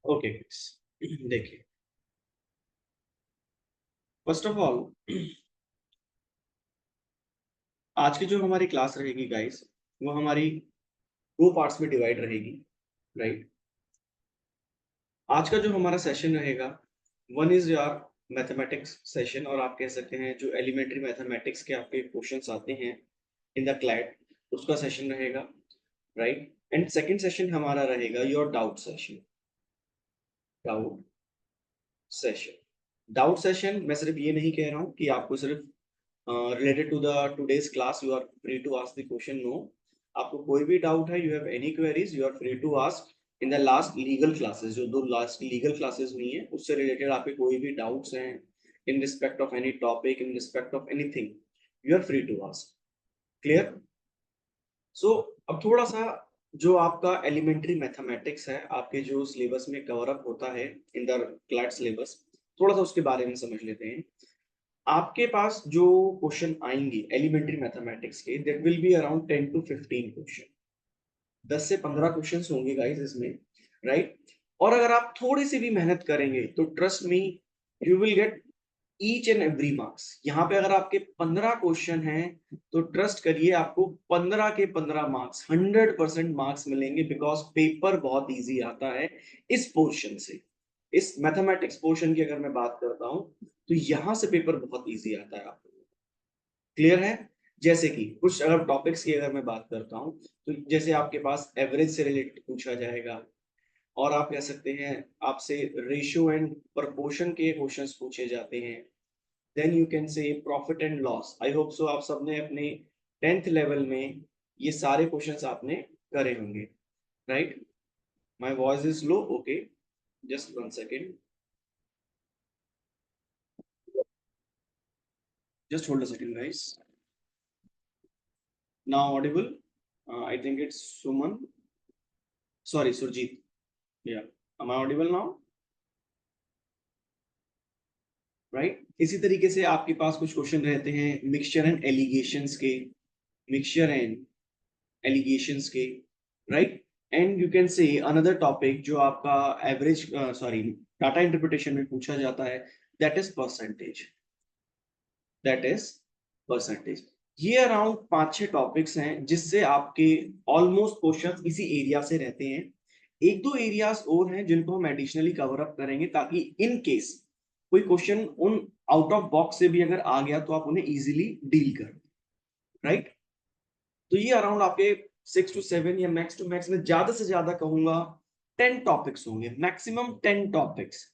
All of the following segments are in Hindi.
ओके देखिए, फर्स्ट ऑफ ऑल आज की जो हमारी क्लास रहेगी गाइस, वो हमारी दो पार्ट्स में डिवाइड रहेगी। राइट। आज का जो हमारा सेशन रहेगा, one is your mathematics session, और आप कह सकते हैं जो एलिमेंट्री मैथमेटिक्स के आपके क्वेश्चंस आते हैं इन द क्लैट, उसका सेशन रहेगा। राइट। एंड सेकंड सेशन हमारा रहेगा your doubt session. Doubt session doubt session मैं सिर्फ ये नहीं कह रहा हूँ कि आपको सिर्फ related to the today's class you are free to ask the question. No, आपको कोई भी डाउट है, you have any queries, you are free to ask in the last legal classes। जो दो लास्ट लीगल क्लासेस हुई हैं उससे रिलेटेड आपके कोई भी डाउट्स हैं in respect of any topic, in respect of anything, you are free to ask। Clear? So अब थोड़ा सा जो आपका एलिमेंट्री मैथमेटिक्स है, आपके जो सिलेबस में कवर अप होता है इन द क्लैट सिलेबस, थोड़ा सा उसके बारे में समझ लेते हैं। आपके पास जो क्वेश्चन आएंगे एलिमेंट्री मैथमेटिक्स के, that will be around 10 to 15 question. 10 से 15 क्वेश्चन होंगे गाइस इसमें। राइट। और अगर आप थोड़ी सी भी मेहनत करेंगे तो trust me, you will get each and every marks. यहाँ पे अगर आपके 15 क्वेश्चन हैं तो ट्रस्ट करिए आपको 15 के 15 मार्क्स, 100% मार्क्स मिलेंगे, बिकॉज पेपर बहुत इजी आता है इस पोर्शन से। इस मैथमेटिक्स पोर्शन की अगर मैं बात करता हूं तो यहां से पेपर बहुत इजी आता है आपको। क्लियर है? जैसे कि कुछ अगर टॉपिक्स की अगर मैं बात करता हूं तो जैसे आपके पास एवरेज से रिलेटेड पूछा जाएगा, और आप कह सकते हैं आपसे रेशियो एंड प्रोपोर्शन के क्वेश्चंस पूछे जाते हैं। Then you can say profit and loss. I hope so आप सबने अपने 10th लेवल में ये सारे क्वेश्चंस आपने करे होंगे। Right. My voice is low, okay, just one second, just hold a second guys. Now audible? I think it's Suman, sorry Surjeet. या am I audible now? Right. इसी तरीके से आपके पास कुछ क्वेश्चन रहते हैं मिक्सचर एंड एलिगेशंस के, मिक्सचर एंड एलिगेशंस के। Right. And you can say another topic जो आपका एवरेज सॉरी डाटा इंटरप्रिटेशन में पूछा जाता है, that is percentage. That is percentage. ये अराउंड 5-6 टॉपिक्स हैं जिससे आपके ऑलमोस्ट क्वेश्चन इसी एरिया से रहते हैं। एक दो एरियाज और हैं जिनको हम एडिशनली कवर अप करेंगे, ताकि इन केस कोई क्वेश्चन उन आउट ऑफ बॉक्स से भी अगर आ गया तो आप उन्हें इजीली डील कर। राइट। तो ये अराउंड आपके 6 to 7 या मैक्स टू मैक्स में ज्यादा से ज्यादा कहूंगा 10 टॉपिक्स होंगे, मैक्सिमम 10 टॉपिक्स,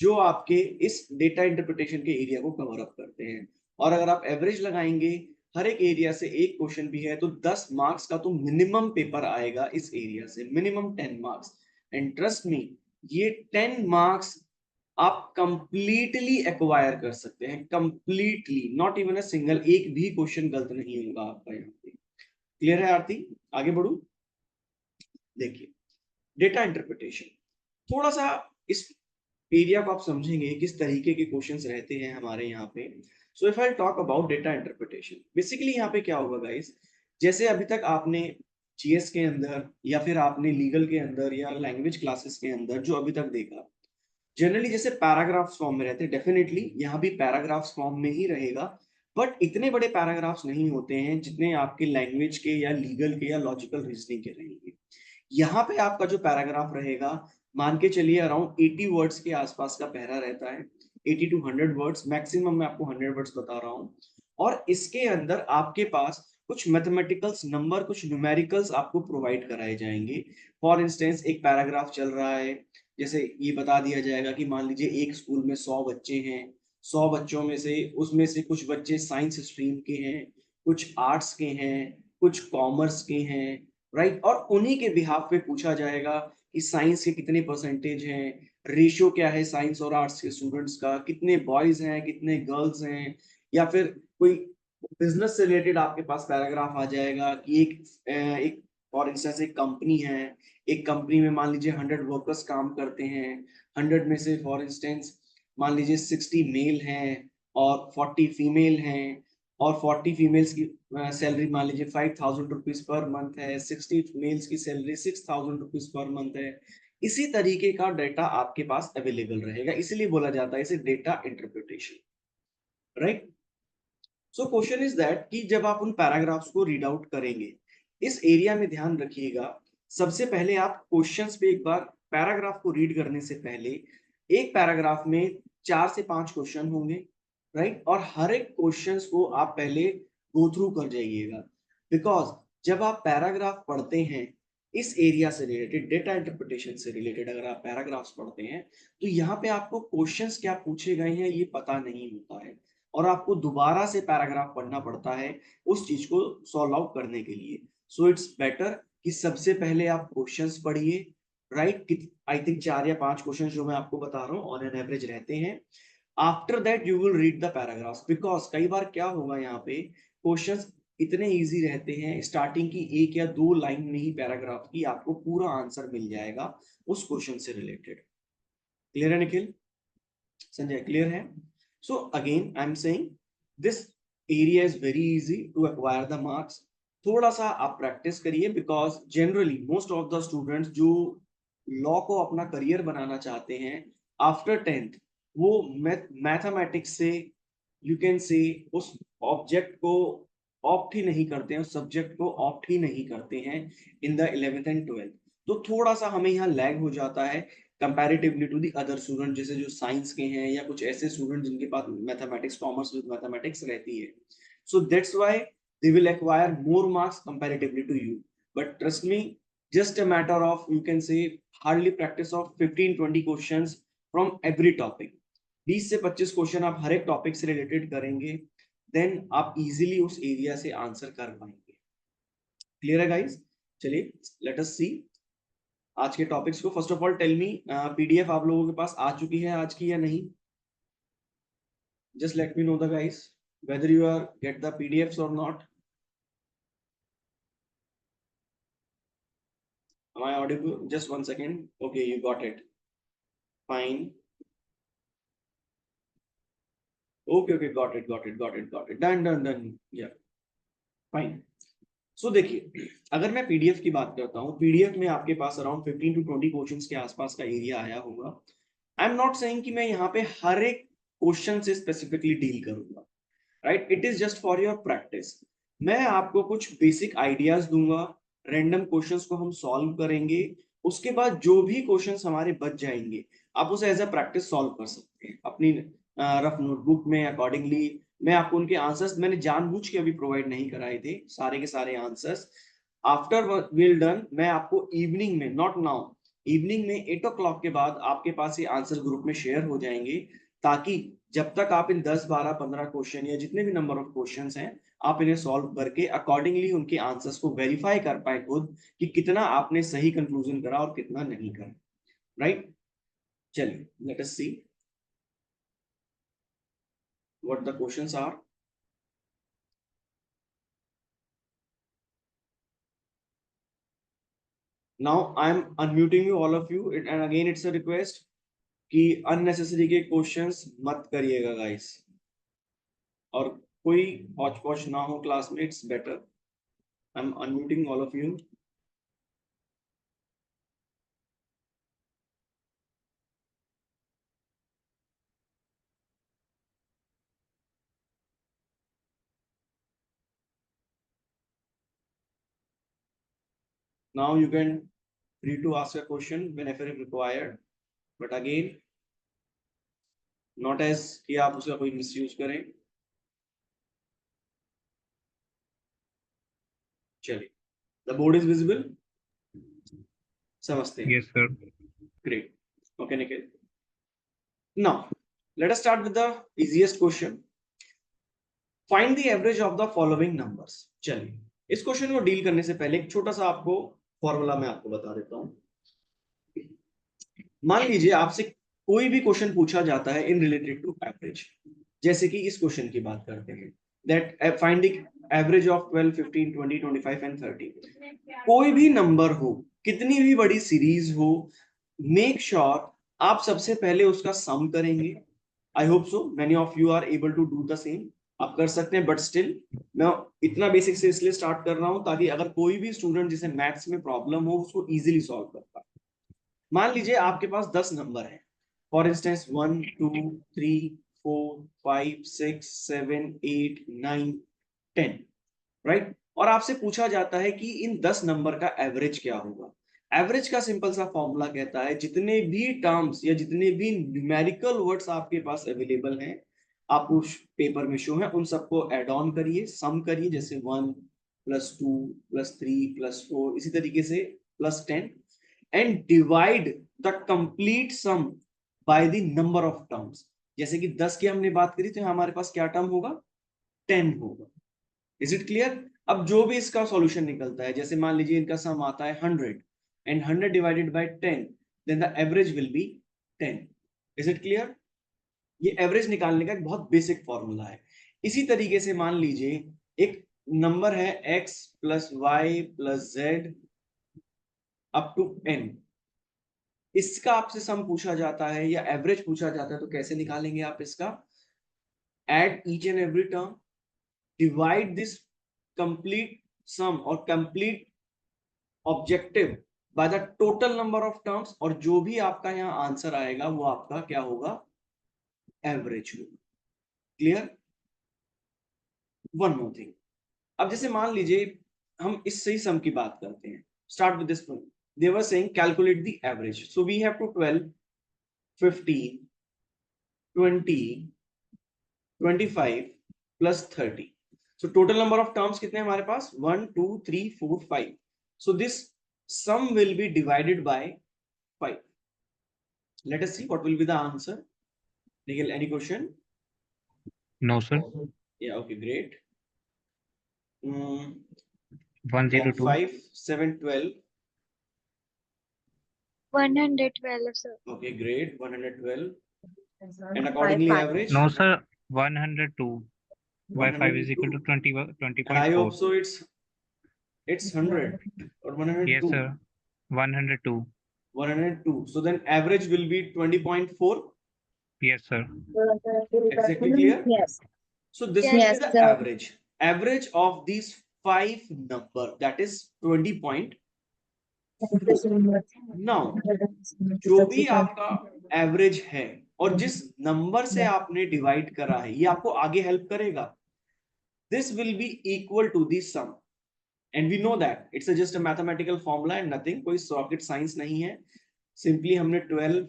जो आपके इस डेटा इंटरप्रिटेशन के एरिया को कवर अप करते हैं। और अगर आप एवरेज लगाएंगे हर एक एरिया से एक क्वेश्चन भी है तो 10 मार्क्स का तो मिनिमम पेपर आएगा इस एरिया से, minimum 10 marks. And trust me, ये 10 मार्क्स आप कंप्लीटली एक्वायर कर सकते हैं, completely, not even a single, एक भी क्वेश्चन गलत नहीं होगा आपका यहाँ पे। क्लियर है आरती? आगे बढ़ू। देखिए, डेटा इंटरप्रिटेशन थोड़ा सा इस एरिया को आप समझेंगे किस तरीके के क्वेश्चंस रहते हैं हमारे यहाँ पे। So if I talk about data interpretation, basically यहाँ पे क्या होगा गाइस, जैसे अभी तक आपने जीएस के अंदर या फिर आपने लीगल के अंदर या लैंग्वेज क्लासेस के अंदर जो अभी तक देखा, जनरली जैसे पैराग्राफ्स फॉर्म में रहते हैं, डेफिनेटली यहाँ भी पैराग्राफ्स फॉर्म में ही रहेगा, बट इतने बड़े पैराग्राफ्स नहीं होते हैं जितने आपके लैंग्वेज के या लीगल के या लॉजिकल रीजनिंग के रहेंगे। यहाँ पे आपका जो पैराग्राफ रहेगा, मान के चलिए अराउंड 80 वर्ड्स के आसपास का पहरा रहता है, 80 to 100 वर्ड्स, मैक्सिमम मैं आपको 100 वर्ड्स बता रहा हूँ। और इसके अंदर आपके पास कुछ मैथमेटिकल्स नंबर, कुछ न्यूमेरिकल्स आपको प्रोवाइड कराए जाएंगे। फॉर इंस्टेंस एक पैराग्राफ चल रहा है, जैसे ये बता दिया जाएगा कि मान लीजिए एक स्कूल में 100 बच्चे हैं, 100 बच्चों में से उसमें से कुछ बच्चे साइंस स्ट्रीम के हैं, कुछ आर्ट्स के हैं, कुछ कॉमर्स के हैं। राइट। और उन्हीं के बिहाफ पे पूछा जाएगा कि साइंस के कितने परसेंटेज हैं, रेशियो क्या है साइंस और आर्ट्स के स्टूडेंट्स का, कितने बॉयज हैं कितने गर्ल्स हैं। या फिर कोई बिजनेस से रिलेटेड आपके पास पैराग्राफ आ जाएगा कि एक फॉर इंस्टेंस एक कंपनी है, एक कंपनी में मान लीजिए 100 वर्कर्स काम करते हैं, 100 में से फॉर इंस्टेंस मान लीजिए 60 मेल हैं और 40 फीमेल हैं, और 40 फीमेल्स की सैलरी मान लीजिए 5,000 रुपीज पर मंथ है, 60 मेल्स की सैलरी 6,000 रुपीज पर मंथ है। इसी तरीके का डेटा आपके पास अवेलेबल रहेगा, इसीलिए बोला जाता है इसे data interpretation, right. So question is that कि जब आप उन पैराग्राफ्स को रीड आउट करेंगे, इस एरिया में ध्यान रखिएगा, सबसे पहले आप क्वेश्चंस पे एक बार पैराग्राफ को रीड करने से पहले एक पैराग्राफ में 4 से 5 क्वेश्चन होंगे, राइट, और हर एक क्वेश्चंस को आप पहले गो थ्रू कर जाइएगा, बिकॉज जब आप पैराग्राफ पढ़ते हैं इस एरिया से रिलेटेड, डेटा इंटरप्रिटेशन से रिलेटेड अगर आप पैराग्राफ्स पढ़ते हैं, तो यहाँ पे आपको क्वेश्चंस क्या पूछे गए हैं ये पता नहीं होता है, और आपको दोबारा से पैराग्राफ पढ़ना पड़ता है उस चीज को सॉल्व आउट करने के लिए। सो इट्स बेटर कि सबसे पहले आप क्वेश्चंस पढ़िए, राइट, आई थिंक 4 या 5 क्वेश्चंस जो मैं आपको बता रहा हूँ ऑन एन एवरेज रहते हैं। After that you will read the paragraphs, because कई बार क्या होगा यहाँ पे क्वेश्चंस इतने इजी रहते हैं, स्टार्टिंग की 1 या 2 लाइन में ही पैराग्राफ की आपको पूरा आंसर मिल जाएगा उस क्वेश्चन से रिलेटेड। क्लियर है निखिल, संजय, क्लियर है? So again, I'm saying this area is very easy to acquire the marks. थोड़ा सा आप प्रैक्टिस करिए, because generally most of the students जो लॉ को अपना करियर बनाना चाहते हैं आफ्टर 10th, वो मैथमेटिक्स से यू कैन से उस ऑब्जेक्ट को ऑप्ट ही नहीं करते हैं, उस सब्जेक्ट को ऑप्ट ही नहीं करते हैं in the 11th and 12th। तो थोड़ा सा हमें यहाँ लैग हो जाता है comparatively to the other student, जैसे जो साइंस के हैं या कुछ ऐसे स्टूडेंट जिनके पास मैथमेटिक्स, कॉमर्स विद मैथमेटिक्स रहती है। So that's why they will acquire more marks comparatively to you, but trust me, just a matter of, you can say, hardly practice of 15-20 questions from every topic। 20 से 25 क्वेश्चन आप हर एक टॉपिक से रिलेटेड करेंगे, देन आप इजीली उस एरिया से आंसर कर पाएंगे। क्लियर है गाइस? चलिए लेट अस सी आज के टॉपिक्स को। First of all tell me, PDF आप लोगों के पास आ चुकी है आज की या नहीं? Just let me know the guys whether you are get the PDFs or not. Am I audible? Just 1 second. Okay, you got it. Fine. Okay, got it. Done. Yeah, fine. So देखिए, अगर मैं पीडीएफ की बात करता हूँ, पीडीएफ में आपके पास अराउंड 15 to 20 क्वेश्चंस के आसपास का एरिया आया होगा। आई एम नॉट सेइंग कि मैं यहाँ पे हर एक क्वेश्चन से स्पेसिफिकली डील करूंगा, right, it is just for your practice. मैं आपको कुछ बेसिक आइडियाज दूंगा, रैंडम क्वेश्चंस को हम सॉल्व करेंगे, उसके बाद जो भी क्वेश्चंस हमारे बच जाएंगे आप उसे एज अ प्रैक्टिस सॉल्व कर सकते हैं अपनी रफ नोटबुक में अकॉर्डिंगली। मैं आपको उनके आंसर्स मैंने जानबूझ के अभी प्रोवाइड नहीं कराए थे, सारे के सारे आंसर्स आफ्टर विल डन मैं आपको इवनिंग में, नॉट नाउ, इवनिंग में 8 o'clock के बाद आपके पास ये आंसर ग्रुप में शेयर हो जाएंगे, ताकि जब तक आप इन 10, 12, 15 क्वेश्चन या जितने भी नंबर ऑफ क्वेश्चंस हैं आप इन्हें सॉल्व करके अकॉर्डिंगली उनके आंसर्स को वेरीफाई कर पाए खुद कि कितना आपने सही कंक्लूजन करा और कितना नहीं करा, राइट। चलिए let us see what the questions are. Now I am unmuting you all of you, and again it's a request कि अननेसेसरी के क्वेश्चंस मत करिएगा गाइस, और कोई हौच पौच ना हो क्लास में, it's better. I am unmuting all of you. Now you can free to ask a question whenever required, but again not as कि आप उसका कोई मिसयूज करें। चलिए, the board is visible, समझते हैं? Yes, sir. Great. Okay, Nikhil. Now let us start with the easiest question. Find the average of the following numbers. चलिए, इस क्वेश्चन को डील करने से पहले एक छोटा सा आपको फॉर्मूला मैं आपको बता देता हूँ। मान लीजिए आपसे कोई भी क्वेश्चन पूछा जाता है इन रिलेटेड टू एवरेज, जैसे कि इस क्वेश्चन की बात करते हैं, that find the average of 12, 15, 20, 25 and 30। कोई भी नंबर हो, कितनी भी बड़ी सीरीज हो, मेक श्योर आप सबसे पहले उसका सम करेंगे। I hope so many of you are able to do the same. आप कर सकते हैं, बट स्टिल मैं इतना बेसिक से इसलिए स्टार्ट कर रहा हूं ताकि अगर कोई भी स्टूडेंट जिसे मैथ्स में प्रॉब्लम हो उसको इजीली सॉल्व कर पाए। मान लीजिए आपके पास 10 नंबर है, फॉर इंस्टेंस 1 2 3 4 5 6 7 8 9 10, राइट। और आपसे पूछा जाता है कि इन 10 नंबर का एवरेज क्या होगा। एवरेज का सिंपल सा फॉर्मूला कहता है जितने भी टर्म्स या जितने भी न्यूमेरिकल वर्ड्स आपके पास अवेलेबल हैं, आपको पेपर में शो है, उन सबको एड ऑन करिए, सम करिए, जैसे 1 + 2 + 3 + 4, इसी तरीके से +10, and divide the complete sum by the number of terms. जैसे कि 10 की हमने बात करी तो हमारे पास क्या टर्म होगा, 10 होगा। Is it clear? अब जो भी इसका सॉल्यूशन निकलता है, जैसे मान लीजिए इनका सम आता है 100 and 100 divided by 10, then the average will be 10। Is it clear? ये एवरेज निकालने का एक बहुत बेसिक फॉर्मूला है। इसी तरीके से मान लीजिए एक नंबर है x + y + z up to n, इसका आपसे सम पूछा जाता है या एवरेज पूछा जाता है, तो कैसे निकालेंगे आप इसका? Add each and every term, divide this complete sum और complete objective by the total number of terms, और जो भी आपका यहाँ आंसर आएगा वो आपका क्या होगा, एवरेज होगा। क्लियर? वन मोर थिंग, अब जैसे मान लीजिए हम इस सही सम की बात करते हैं, start with this one. They were saying calculate the average, so we have to 12 15 20 25 + 30, so total number of terms कितने हमारे पास, 1 2 3 4 5, so this sum will be divided by 5. Let us see what will be the answer. Nikhil, any question? No, sir. Yeah, okay, great. 102. 5 7 12. 112, sir. Okay, great, 112. And accordingly average? No, sir. 102 by 5 is equal to 102. And I hope 20.4. so it's 100 or 102. Yes, sir. 102. 102. So then average will be 20.4. Yes, sir. Exactly clear? Yes. So this Yes, will be the sir. average. Average of these 5 number, that is 20. Now जो भी आपका एवरेज है और जिस नंबर से आपने डिवाइड करा है, ये आपको आगे हेल्प करेगा। This will be equal to the sum, and we know that it's just a mathematical formula and nothing, कोई रॉकेट साइंस नहीं है। सिंपली हमने 12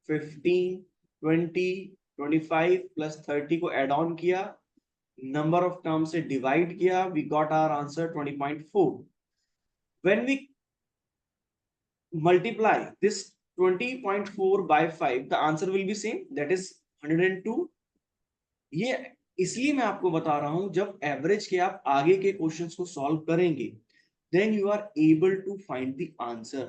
15 20 25 + 30 को एड ऑन किया, नंबर ऑफ टर्म से डिवाइड किया, we got our answer 20.4. When we multiply this 20.4 by 5, the answer will be same, that is 102. ये इसलिए मैं आपको बता रहा हूं, जब एवरेज के आप आगे के क्वेश्चंस को सॉल्व करेंगे, then you are able to find the answer,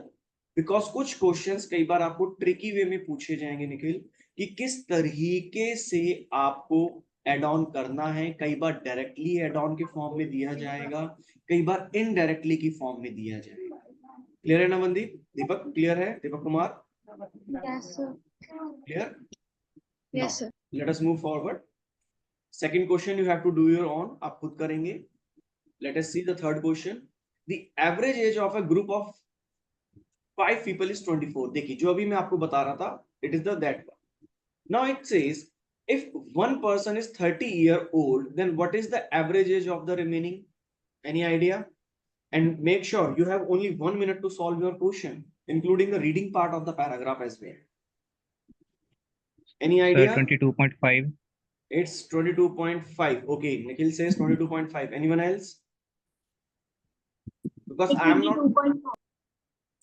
because कुछ क्वेश्चंस कई बार आपको ट्रिकी वे में पूछे जाएंगे निखिल, कि किस तरीके से आपको एड ऑन करना है। कई बार डायरेक्टली एड ऑन के फॉर्म में दिया जाएगा, कई बार इनडायरेक्टली की फॉर्म में दिया जाएगा। क्लियर है ना मनदीप? दीपक क्लियर है? Deepak Kumar Yes, sir. Clear? Yes, sir. Let us move forward. Second question you have to do your own, आप खुद करेंगे। Let us see the third question. The average age of a group of 5 people is 24. देखिए जो अभी मैं आपको बता रहा था, it is the that one. Now it says if one person is 30-year-old, then what is the average age of the remaining? Any idea? And make sure you have only 1 minute to solve your question, including the reading part of the paragraph as well. Any idea? 22.5. It's 22.5. Okay, Nikhil says 22.5. Anyone else? Because I am not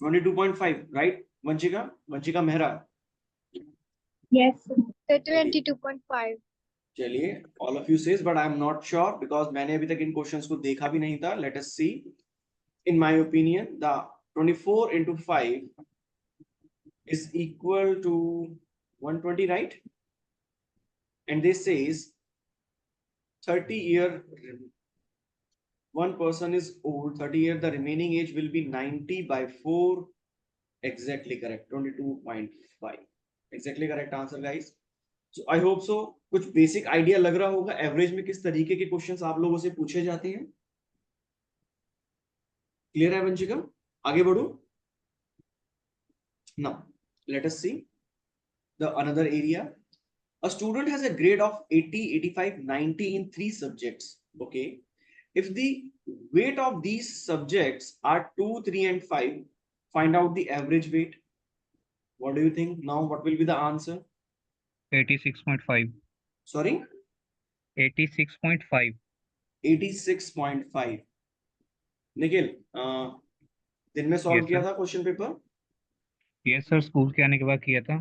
22.5, right? Vanchika Mehra. Yes, sir. 22.5. चलिए, all of you says, but I am not sure because मैंने अभी तक इन क्वेश्चंस को देखा भी नहीं था. Let us see. In my opinion, the 24 into 5 is equal to 120, right? And this says 30-year, one person is old, 30 year, the remaining age will be 90 by 4. Exactly correct, 22.5. Exactly correct answer, guys. So I hope so. कुछ बेसिक आइडिया लग रहा होगा एवरेज में किस तरीके के क्वेश्चंस आप लोगों से पूछे जाते हैं। क्लियर है वंशिका? आगे बढ़ू? Now let us see the another area. A student has a grade of 80, 85, 90 in 3 subjects. Okay, if the weight of these subjects are 2, 3 and 5, find out the average weight. What do you think? Now what will be the answer? 86.5. Sorry, 86.5. 86.5. Nikhil, दिन में सॉल्व Yes, किया sir. था question paper? Yes, sir. School के आने के बाद किया था.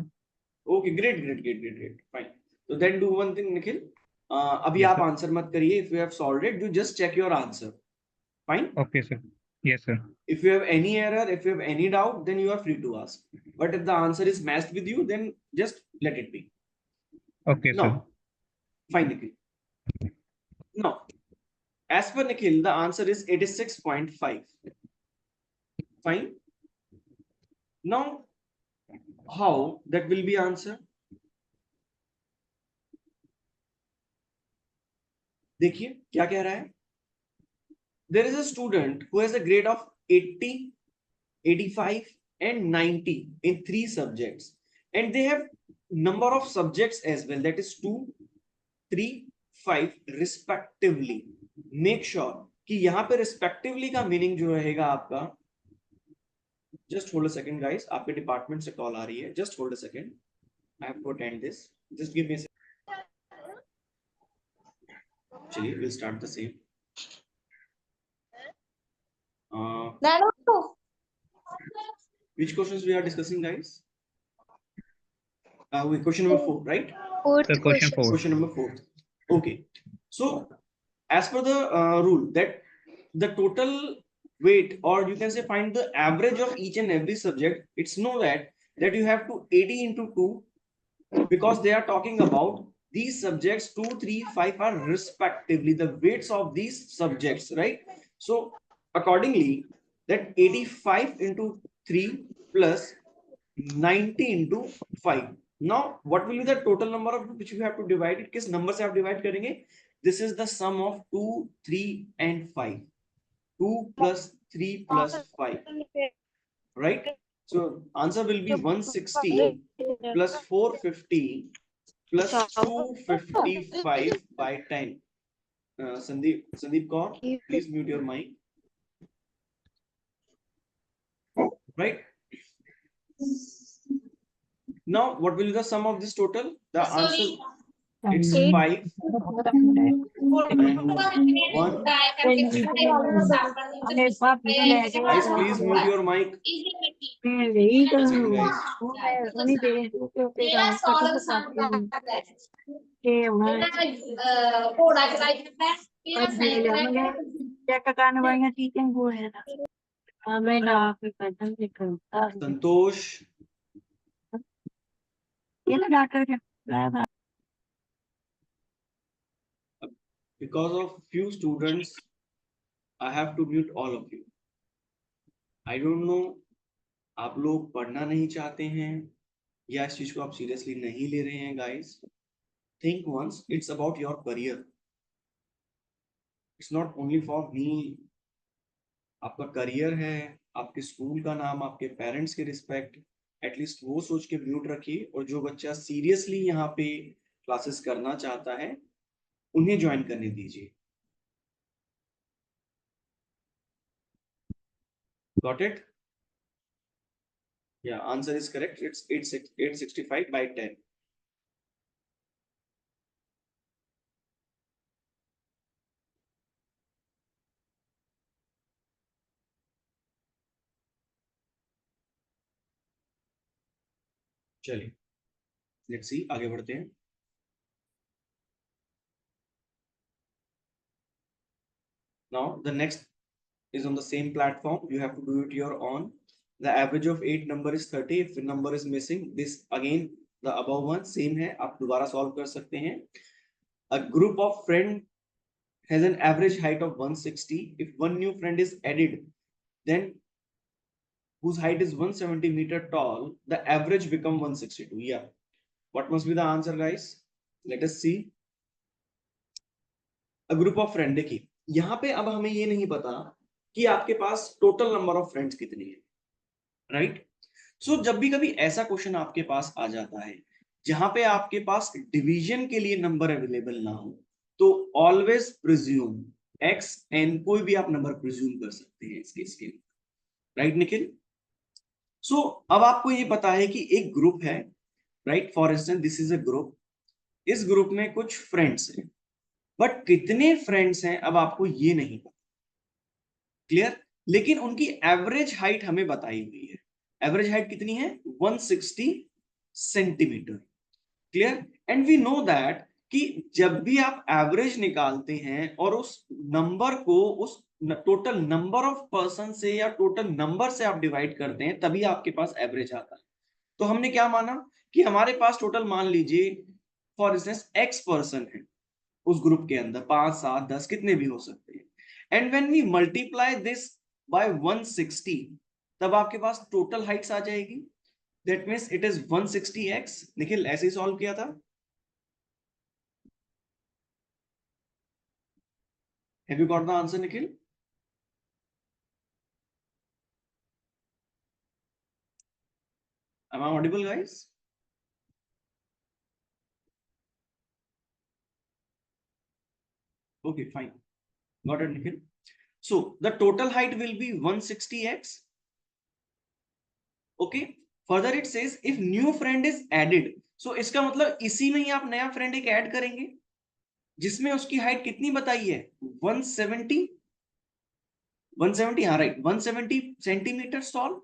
Okay, great great great great great, fine. तो then do one thing Nikhil, अभी Yes, आप sir. आंसर मत करिए. If you have solved it, you just check your answer. Fine. Okay, sir. Yes, sir. If you have any error, if you have any doubt, then you are free to ask. But if the answer is matched with you, then just let it be. Okay, sir. Now, fine, Nikhil. Now, as per Nikhil, the answer is 86.5. Fine. Now, how that will be answer? देखिए क्या कह रहा है. There is a student who has a grade of 80, 85 and 90 in 3 subjects, and they have number of subjects as well, that is 2, 3, 5 respectively. Make sure कि यहाँ पे respectively का meaning जो रहेगा आपका, just hold a second guys, आपके डिपार्टमेंट से कॉल आ रही है, just hold a second, I have to attend this, just give me a second. चलिए we'll start the same. Which questions we are discussing guys? Wait, question number 4, right? Fourth The question question. 4. Question number 4. Okay, so as per the rule that the total weight, or you can say find the average of each and every subject, it's know that you have to 80 into 2, because they are talking about these subjects 2, 3, 5 are respectively the weights of these subjects, right? So accordingly, that 85 into 3 plus 90 into 5. Now what will be the total number of which you have to divide it? किस number से आप divide करेंगे? This is the sum of 2, 3 and 5. 2 plus 3 plus 5, right? So answer will be 160 plus 450 plus 255 by 10. Sandeep Kaur, please mute your mic. Right? Now what will be the sum of this total? The answer, it's 5 and 1. Guys, please mute your mic. One second, guys. Santosh, because of few students, I have to mute all of you. I don't know, आप लोग पढ़ना नहीं चाहते हैं या इस चीज को आप सीरियसली नहीं ले रहे हैं. Guys, think once, it's about your career. It's not only for me. आपका करियर है, आपके स्कूल का नाम, आपके पेरेंट्स के रिस्पेक्ट, एटलीस्ट वो सोच के म्यूट रखिए. और जो बच्चा सीरियसली यहाँ पे क्लासेस करना चाहता है, उन्हें ज्वाइन करने दीजिए. Got it? Yeah, answer is correct. It's 865 by 10. चलिए, let's see, आगे बढ़ते हैं. Now the next is on the same platform. You have to do it your own. The average of 8 number is 30. If the number is missing, this again the above one same है, आप दोबारा solve कर सकते हैं. A group of friend has an average height of 160. If one new friend is added, then whose height is 170 meter tall, the average become 162. Yeah, what must be the answer guys? Let us see. A group of friend, देखिए यहाँ पे अब हमें ये नहीं पता कि आपके पास टोटल नंबर ऑफ फ्रेंड्स कितनी है, राइट? सो जब भी कभी ऐसा क्वेश्चन आपके पास आ जाता है जहां पे आपके पास डिवीजन के लिए नंबर अवेलेबल ना हो, तो ऑलवेज प्रिज्यूम एक्स एन, कोई भी आप नंबर प्रिज्यूम कर सकते हैं इस केस के लिए, राइट निखिल? सो अब आपको ये पता है कि एक ग्रुप है, right? For instance this is a group, इस ग्रुप में कुछ फ्रेंड्स हैं, बट कितने फ्रेंड्स हैं अब आपको ये नहीं पता, क्लियर? लेकिन उनकी एवरेज हाइट हमें बताई हुई है। एवरेज हाइट कितनी है? 160 centimetre, clear? And we know that कि जब भी आप एवरेज निकालते हैं और उस नंबर को उस टोटल नंबर ऑफ पर्सन से या टोटल नंबर से आप डिवाइड करते हैं, तभी आपके पास एवरेज आता है। तो हमने क्या माना कि हमारे पास टोटल, मान लीजिए फॉर इंस्टेंस एक्स पर्सन है उस ग्रुप के अंदर, 5 7 10 कितने भी हो सकते हैं, and when we multiply this by 160, तब आपके पास टोटल हाइट्स आ जाएगी। That means it is 160x। Nikhil ऐसे ही सॉल्व किया था? Have you got the answer Nikhil? Am I audible, guys? Okay, fine. Got it, Nikhil. So the total height will be 160x. Okay. Further it says if new friend is added. So इसका मतलब इसी में ही आप नया फ्रेंड एक ऐड करेंगे जिसमें उसकी हाइट कितनी बताई है? 170, हाँ right, 170 centimetre toll.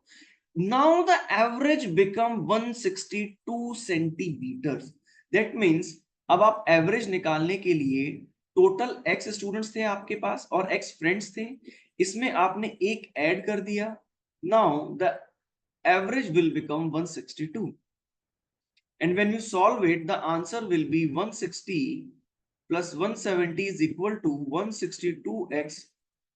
Now the average become 162 centimeters. That means अब आप एवरेज निकालने के लिए टोटल एक्स स्टूडेंट्स थे आपके पास और एक्स फ्रेंड्स थे, इसमें आपने एक ऐड कर दिया. Now the average will become 162. And when you solve it, the answer will be 160 plus 170 is equal to 162x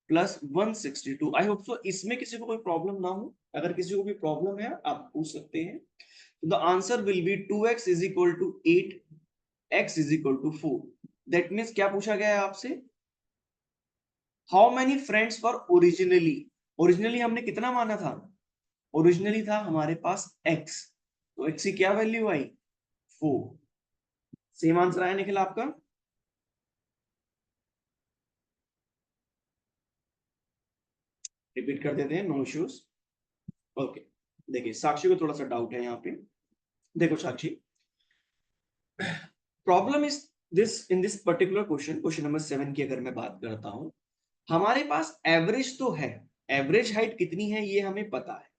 plus 162. I hope सो इसमें किसी को कोई प्रॉब्लम ना हो. अगर किसी को भी प्रॉब्लम है आप पूछ सकते हैं. The answer will be 2x is equal to 8, x is equal to 4. That means क्या पूछा गया है आपसे? How many friends for originally. Originally हमने कितना माना था? ओरिजिनली था हमारे पास x, तो x की क्या वैल्यू आई? 4. सेम आंसर आया निखिल आपका? रिपीट कर देते हैं, नो इश्यूज. ओके, देखिए साक्षी को थोड़ा सा डाउट है यहाँ पे. देखो Sakshi, problem is this, in this particular question number 7 की अगर मैं बात करता हूं, हमारे पास एवरेज तो है, एवरेज हाइट कितनी है ये हमें पता है,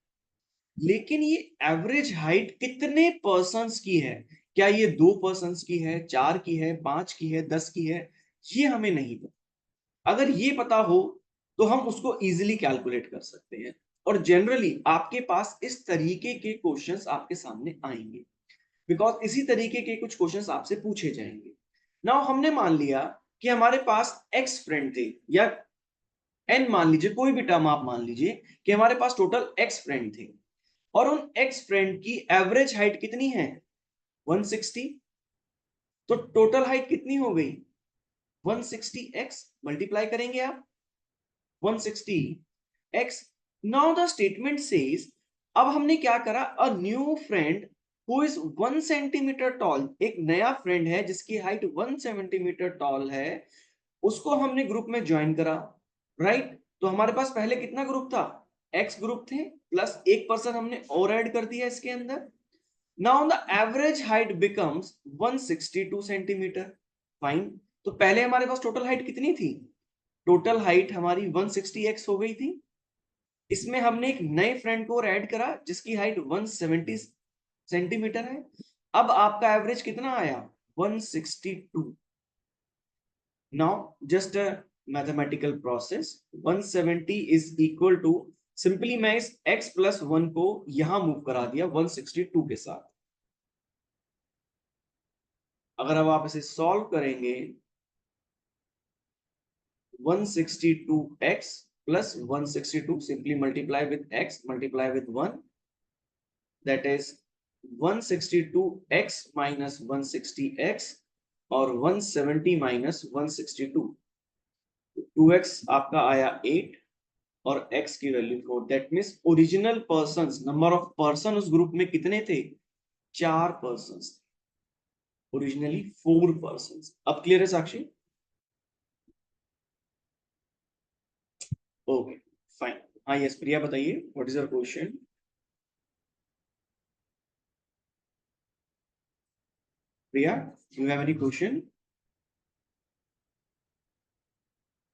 लेकिन ये एवरेज हाइट कितने पर्सन्स की है? क्या ये 2 पर्सन्स की है, 4 की है, 5 की है, 10 की है? ये हमें नहीं पता. अगर ये पता हो तो हम उसको इजीली कैलकुलेट कर सकते हैं, और जनरली आपके पास इस तरीके के क्वेश्चंस आपके सामने आएंगे, बिकॉज इसी तरीके के कुछ क्वेश्चंस आपसे पूछे जाएंगे. नाउ हमने मान लिया कि हमारे पास एक्स फ्रेंड थे, या एन मान लीजिए, कोई भी टर्म आप मान लीजिए कि हमारे पास टोटल एक्स फ्रेंड थे, और उन एक्स फ्रेंड की एवरेज हाइट कितनी है? 160. तो टोटल हाइट कितनी हो गई? 160x. मल्टीप्लाई करेंगे आप 160x. Now the statement says, अब हमने क्या करा, a new friend who is 1 centimetre toll, एक नया फ्रेंड है जिसकी हाइट 1 सेंटीमीटर टॉल है, उसको हमने ग्रुप में ज्वाइन करा, राइट? तो हमारे पास पहले कितना ग्रुप था? एक्स ग्रुप थे, प्लस एक पर्सन हमने और ऐड कर दिया इसके अंदर. Now the average height becomes 162 centimetre. Fine. तो पहले हमारे पास टोटल हाइट कितनी थी? टोटल हाइट हमारी 160x हो गई थी. इसमें हमने एक नए फ्रेंड को ऐड करा जिसकी हाइट 170 सेंटीमीटर है. अब आपका एवरेज कितना आया? 162. Now just a mathematical process, 170 is equal to, simply मैं इस x प्लस 1 को यहां मूव करा दिया 162 के साथ. अगर अब आप इसे सॉल्व करेंगे, 162x plus 162, simply multiply with x, multiply with 1, that is 162x minus 160x, और 170 minus 162. 2x आपका आया 8 और x की value 4। That means original persons, number of person उस ग्रुप में कितने थे? 4 पर्संस, ओरिजिनली 4 पर्संस। अब क्लियर है साक्षी? Okay fine. हाँ यस प्रिया बताइए, what is your question? Priya, you have any question?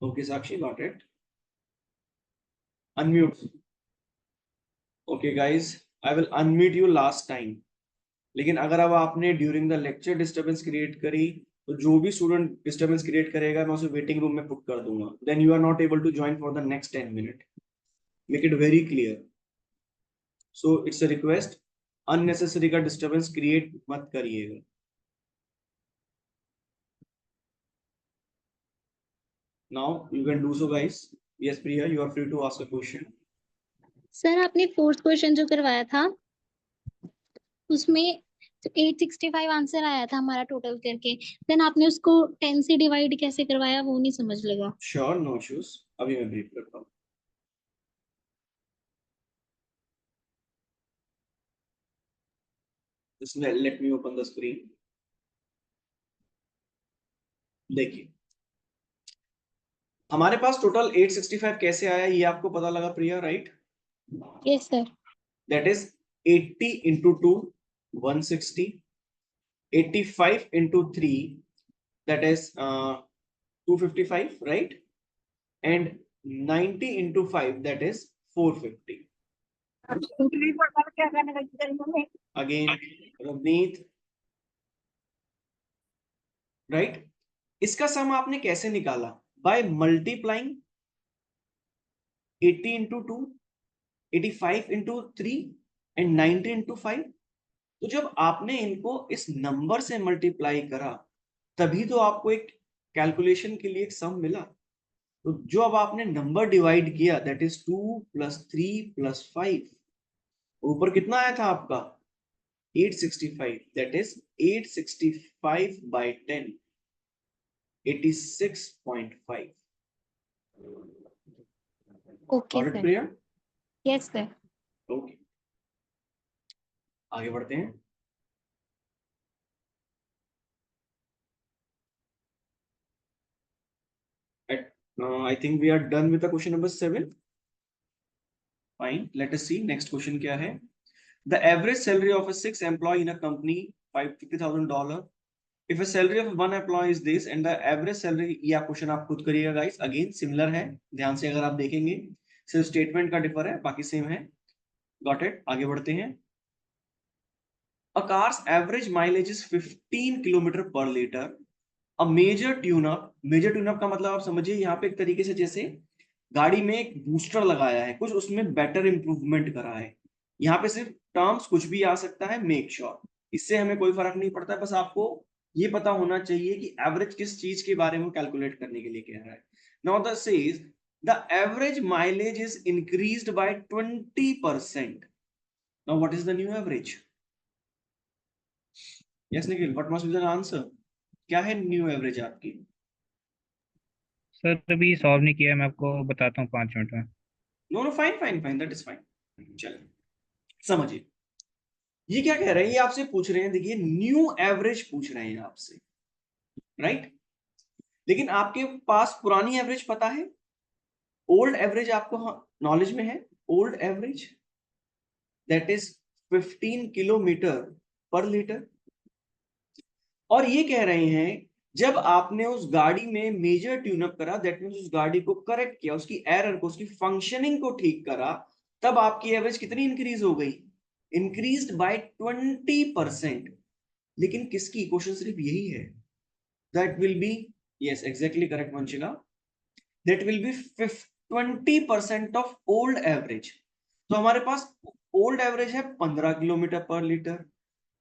Okay Sakshi, got it. Unmute. Okay guys, I will unmute you last time. लेकिन अगर अब आपने during the lecture disturbance create करी, तो जो भी स्टूडेंट डिस्टर्बेंस क्रिएट करेगा मैं उसे वेटिंग रूम में पुट कर दूंगा। Then you are not able to join for the next 10 minute. Make it very clear. So it's a request, unnecessary का डिस्टर्बेंस क्रिएट मत करिएगा। Now you can do so guys. Yes Priya, you are free to ask a question. Sir आपने फोर्थ क्वेश्चन जो करवाया था उसमें 865 आंसर आया था हमारा टोटल करके, देन आपने उसको 10 से डिवाइड कैसे करवाया वो नहीं समझ लगा। श्योर, नो इश्यूज, अभी मैं ब्रीफ करता हूँ। Just let me open the screen. देखिए हमारे पास टोटल 865 कैसे आया ये आपको पता लगा Priya, right? Yes sir. That is 80 into 2 160, 85 into 3 that is 255, right? And 90 into 5 that is 450. Again Ravneet, right? इसका सम आपने कैसे निकाला? By multiplying 80 into 2, 85 into 3 and 90 into 5। तो जब आपने इनको इस नंबर से मल्टीप्लाई करा तभी तो आपको एक कैलकुलेशन के लिए एक सम मिला। तो जो अब आपने नंबर डिवाइड किया दैट इज 2 + 3 + 5, ऊपर कितना आया था आपका? 865। That is 865 by 10, 86.5। ओके और सर। प्रिया, यस सर। ओके आगे बढ़ते हैं। I think we are done with the question number 7. Fine. Let us see next question क्या है? The average salary of a 6 employee in a company $50,000. If a salary of one employee is this and the average salary, ये आप क्वेश्चन आप खुद करिएगा गाइस। अगेन सिमिलर है, ध्यान से अगर आप देखेंगे सिर्फ स्टेटमेंट का डिफर है, बाकी सेम है। Got it. आगे बढ़ते हैं। A car's average mileage is 15 kilometre per litre. A major tune up, major tune up का मतलब आप समझिए यहाँ पे एक तरीके से जैसे गाड़ी में एक बूस्टर लगाया है, कुछ उसमें बेटर इंप्रूवमेंट करा है। यहाँ पे सिर्फ टर्म्स कुछ भी आ सकता है, मेक श्योर, इससे हमें कोई फर्क नहीं पड़ता, बस आपको ये पता होना चाहिए कि एवरेज किस चीज के बारे में कैलकुलेट करने के लिए कह रहा है। Now the says the average mileage is increased by 20%। Now what is the new average? Yes Nikhil, what must be the answer? क्या है न्यू एवरेज आपकी? सर अभी सॉल्व नहीं किया, मैं आपको बताता हूँ 5 मिनट में। No no fine fine fine, that is fine. चलिए समझिए ये क्या कह रहे हैं, ये आपसे पूछ रहे हैं, देखिए न्यू एवरेज पूछ रहे हैं आपसे, राइट? लेकिन आपके पास पुरानी एवरेज पता है, ओल्ड एवरेज आपको नॉलेज में है। Old average that is 15 kilometre per litre. और ये कह रहे हैं जब आपने उस गाड़ी में मेजर ट्यूनअप करा, दैट मींस उस गाड़ी को करेक्ट किया, उसकी एरर को, उसकी फंक्शनिंग को ठीक करा, तब आपकी एवरेज कितनी इंक्रीज हो गई? Increased by 20%। लेकिन किसकी? क्वेश्चन सिर्फ यही है। That will be, yes exactly correct Vanshika, that will be 20% of old average. तो हमारे पास ओल्ड एवरेज है 15 किलोमीटर पर लीटर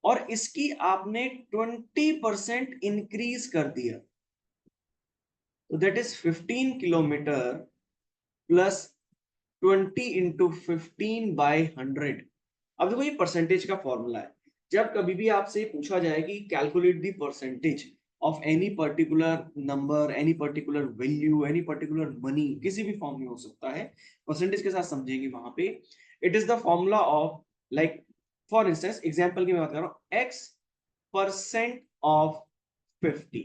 और इसकी आपने 20% इंक्रीज कर दिया, तो that is 15 kilometre plus 20 into 15/100। अब देखो ये परसेंटेज का फॉर्मूला है, जब कभी भी आपसे पूछा जाए कि calculate the percentage of any particular number, any particular value, any particular money, किसी भी फॉर्म में हो सकता है, परसेंटेज के साथ समझेंगे वहां पे। It is the formula of, like for instance example की मैं बात कर रहा हूं, x% ऑफ 50।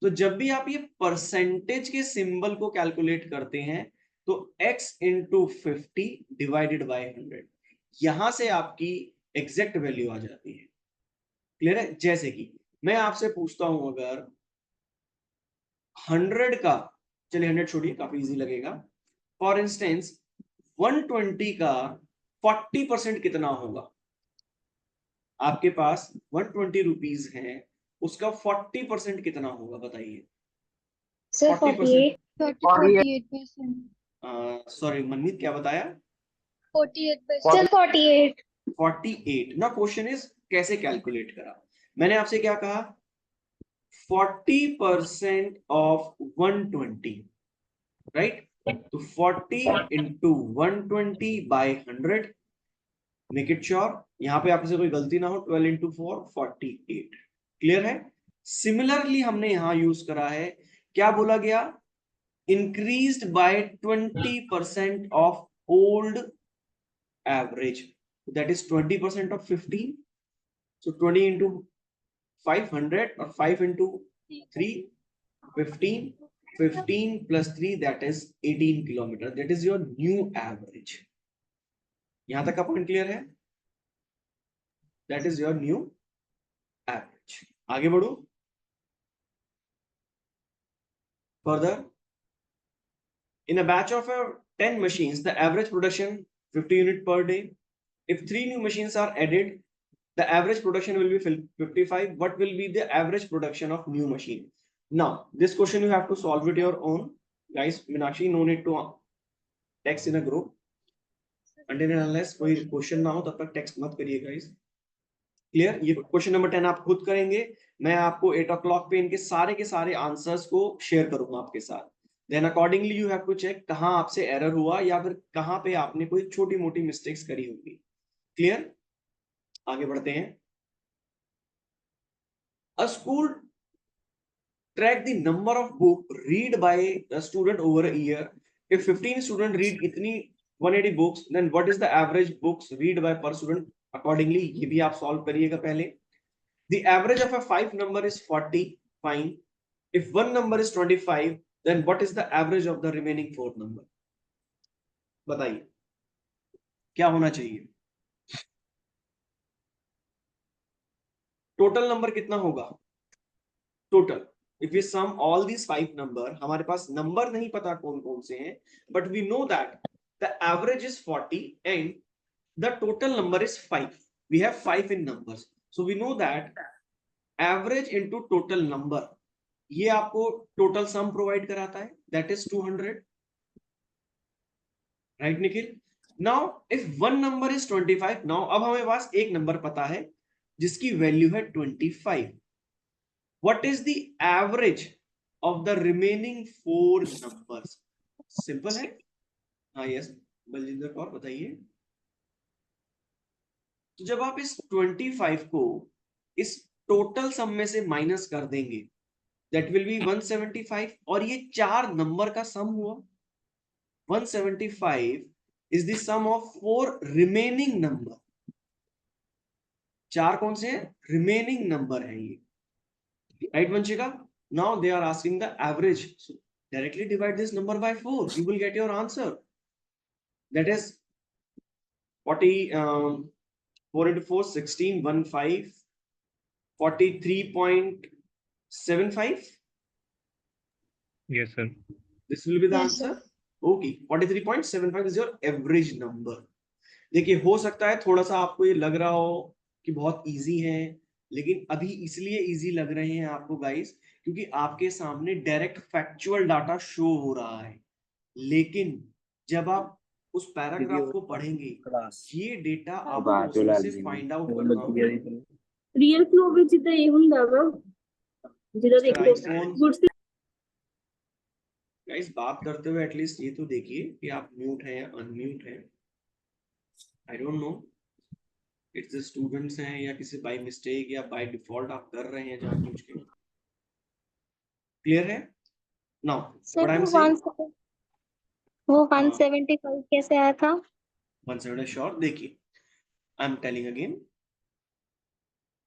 तो जब भी आप ये परसेंटेज के सिंबल को कैलकुलेट करते हैं तो x इंटू 50 डिवाइडेड बाय 100, यहां से आपकी एग्जैक्ट वैल्यू आ जाती है। क्लियर है? जैसे कि मैं आपसे पूछता हूं अगर 100 का, चलिए 100 छोड़िए, काफी इजी लगेगा। फॉर इंस्टेंस 120 का 40% कितना होगा? आपके पास 120 रुपीज है, उसका 40% कितना होगा बताइए? Sir, 40%। 48%. सॉरी मनमीत, क्या बताया? 48%. सर 48। 48 ना। क्वेश्चन इज कैसे कैलकुलेट करा? मैंने आपसे क्या कहा? 40% ऑफ 120, राइट? तो 40 into 120 by 100, make it sure यहां पे आपसे कोई गलती ना हो। 12 इंटू 4 48। क्लियर है? सिमिलरली हमने यहां यूज करा है, क्या बोला गया? Increased by 20% of old average, that is 20% of 15, so 20 into 500 or 5 into 3 15, 15 plus 3 that is 18 kilometer, that is your new average। यहां तक का पॉइंट क्लियर है? that is your new average। आगे बढ़ो further। in a batch of 10 machines the average production 50 unit per day। if 3 new machines are added the average production will be 55। what will be the average production of new machine? Now this question you have to solve it your own, guys। Meenakshi, no need to text in a group until and unless कोई क्वेश्चन ना हो तब तक टेक्स्ट मत करिए गाइस। क्लियर? ये क्वेश्चन नंबर 10 आप खुद करेंगे, मैं आपको 8 o'clock पे इनके सारे के सारे आंसर्स को शेयर करूंगा आपके साथ। Then accordingly you have to check कहां आपसे एरर हुआ या फिर कहां पे आपने कोई छोटी मोटी मिस्टेक्स करी होगी। क्लियर? आगे बढ़ते हैं। A school track the number of book read by a student over a year। if 15 student read इतनी 180 books, then what is the average books read by per student? accordingly ये भी आप सॉल्व करिएगा पहले। the average of a 5 number is 40, fine। if 1 number is 25, then what is the average of the remaining 4 number? बताइए क्या होना चाहिए? टोटल नंबर कितना होगा? Total if we sum all these 5 number, हमारे पास नंबर नहीं पता कौन कौन से हैं, but we know that the average is 40 and the total number is 5। we have 5 in numbers, so we know that average into total number ये आपको total sum provide कराता है, that is 200, right Nikhil? now if one number is 25, now अब हमें पास एक नंबर पता है जिसकी वैल्यू है 25। what is the average of the remaining 4 numbers? Simple है। हाँ यस बलजिंदर कौर बताइए। तो जब आप इस 25 को इस टोटल सम में से माइनस कर देंगे, दैट विल बी 175, और ये 4 नंबर का सम हुआ। 175 is the sum of 4 remaining number. 4 कौन से हैं? रिमेनिंग नंबर है ये, right Vanshika? Now they are asking the average, so directly divide this number by 4, you will get your answer, that is 40 4 into 4 16 15 43.75। Yes, sir. this will be the Yes, answer। sir. okay 43.75 is your average number। देखिए हो सकता है थोड़ा सा आपको ये लग रहा हो कि बहुत इजी है, लेकिन अभी इसलिए इजी लग रहे हैं आपको गाइस क्योंकि आपके सामने डायरेक्ट फैक्चुअल डाटा शो हो रहा है, लेकिन जब आप उस पैराग्राफ को पढ़ेंगे ये डेटा आपको उसमें से फाइंड आउट करना होगा। रियल फ्लो ਵਿੱਚ ਤਾਂ ਇਹ ਹੁੰਦਾ ਵਾ ਜਿਹਦਾ ਦੇਖੋ गुड्स गाइस बात करते हुए एटलीस्ट ये तो देखिए कि आप म्यूट हैं या अनम्यूट हैं। I don't know it's the students हैं या किसी बाय मिस्टेक या बाय डिफॉल्ट आप कर रहे हैं जानबूझ के। क्लियर है? Now sir what I am वो सेइंग, वो 175 कैसे आया था? 1/7 श्योर, देखिए I am telling again,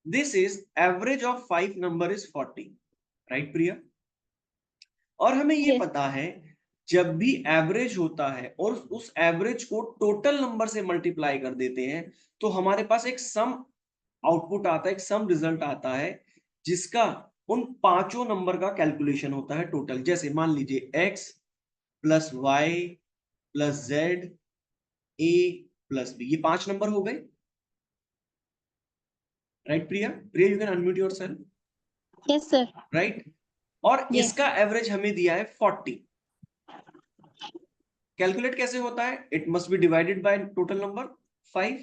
this is average of 5 number is 40, right Priya? और हमें ये Yes. पता है जब भी एवरेज होता है और उस एवरेज को टोटल नंबर से मल्टीप्लाई कर देते हैं तो हमारे पास एक सम आउटपुट आता है, एक सम रिजल्ट आता है जिसका उन पांचों नंबर का कैलकुलेशन होता है टोटल। जैसे मान लीजिए x plus y plus z a plus b, ये 5 नंबर हो गए, right Priya? Priya you can unmute yourself, Yes, sir. Right? और Yes. इसका एवरेज हमें दिया है 40। कैलकुलेट कैसे होता है? It must be divided by total number 5।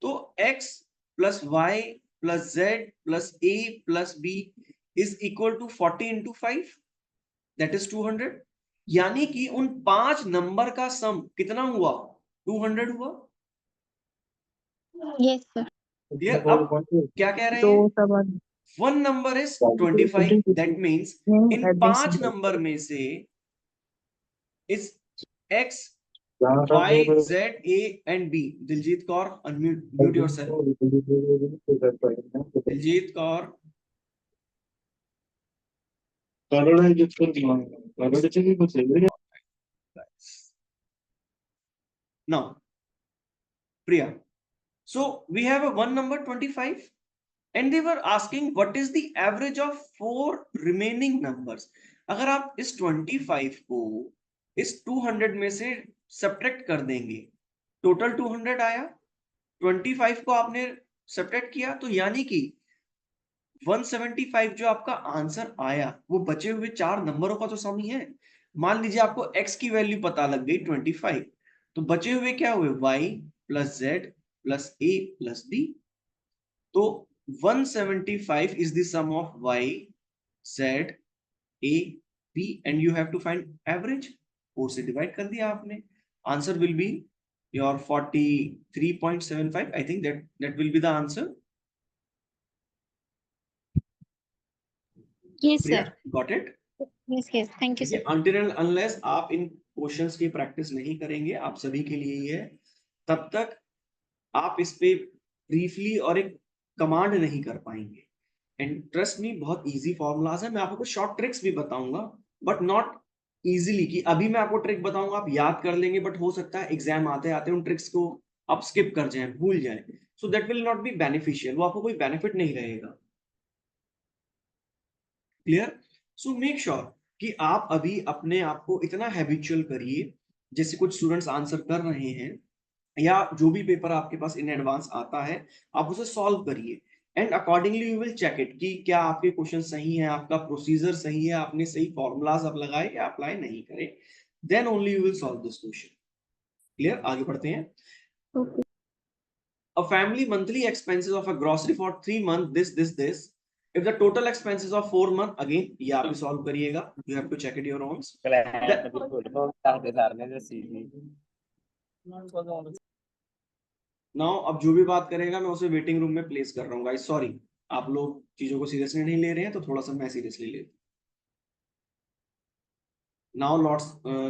तो x plus y plus z plus a plus b is equal to 40 into 5, that is 200। यानी कि उन 5 नंबर का सम कितना हुआ? 200 हुआ। Yes, sir. ये अब क्या कह रहे हैं? One number is 25, that means in 5 number में से इस x y z a and b, Diljit Kaur unmute yourself, Diljit Kaur, now Priya, so we have a one number 25 and they were asking what is the average of 4 remaining numbers। अगर आप इस 25 को इस 200 में से सब्ट्रैक्ट कर देंगे, टोटल 200 आया, 25 को आपने सब्ट्रैक्ट किया तो यानी कि 175 जो आपका आंसर आया वो बचे हुए 4 नंबरों का तो सम ही है। मान लीजिए आपको x की वैल्यू पता लग गई 25, तो बचे हुए क्या हुए? y plus z plus a plus b। तो 175 is the sum of y, z, a, b and you have to find average। 4 से डिवाइड कर दिया आपने, answer will be your 43.75। I think that will be the answer। Yes, Priya, sir. got it? Yes, yes. Thank you, sir. until and unless आप इन क्वेश्चंस की प्रैक्टिस नहीं करेंगे, आप सभी के लिए ही है, तब तक आप इस पे ब्रीफली और एक कमांड नहीं कर पाएंगे। एंड ट्रस्ट मी, बहुत इजी फॉर्मूलाज है, मैं आपको शॉर्ट ट्रिक्स भी बताऊंगा बट नॉट इजीली कि अभी मैं आपको ट्रिक बताऊंगा आप याद कर लेंगे, बट हो सकता है एग्जाम आते आते उन ट्रिक्स को आप स्किप कर जाएं, भूल जाएं, so that will not be beneficial, वो आपको कोई बेनिफिट नहीं रहेगा। क्लियर? सो मेक श्योर कि आप अभी अपने आप को इतना हैबिचुअल करिए, जैसे कुछ स्टूडेंट्स आंसर कर रहे हैं या जो भी पेपर आपके पास इन एडवांस आता है आप उसे सॉल्व करिए and accordingly you will check it कि क्या आपके क्वेश्चन सही है, आपका प्रोसीजर सही है, आपने सही फॉर्मूलाज आप लगाए या अप्लाई नहीं करे, then only you will solve this question. Clear? आगे बढ़ते हैं। Okay. A family monthly expenses of a grocery for 3 months this if the total expenses of 4 months, again ये आप सॉल्व करिएगा, you have to check it your own। Now अब जो भी बात करेगा मैं उसे वेटिंग रूम में प्लेस कर रहा हूँ गाइस, सॉरी आप लोग चीजों को सीरियसली नहीं ले रहे हैं तो थोड़ा सा मैं सीरियसली ले। नाउ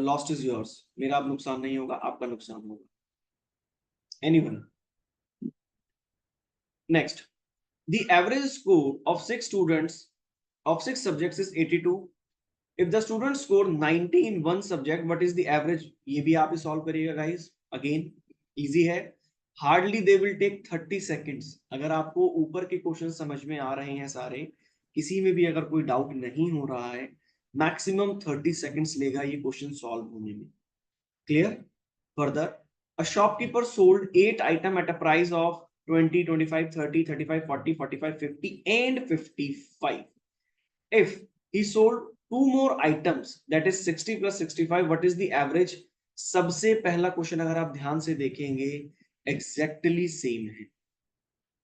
लॉस्ट इज योर्स, मेरा अब नुकसान नहीं होगा, आपका नुकसान होगा। Anyone? Next, the average score of 6 students of 6 subjects is 82। if the students score 90 in one subject, what is the average? ये भी आप सॉल्व करिएगा गाइस, अगेन इजी है, hardly they will take 30 seconds. अगर आपको ऊपर के क्वेश्चन समझ में आ रहे हैं सारे, किसी में भी अगर कोई डाउट नहीं हो रहा है, मैक्सिमम 30 सेकेंड्स लेगा ये क्वेश्चन सॉल्व होने में। Clear? Further, a shopkeeper sold 8 items at a price of 20, 25, 30, 35, 40, 45, 50 and 55। if he sold 2 more items, that is 60 plus 65, what is the average? सबसे पहला क्वेश्चन अगर आप ध्यान से देखेंगे एग्जैक्टली सेम है,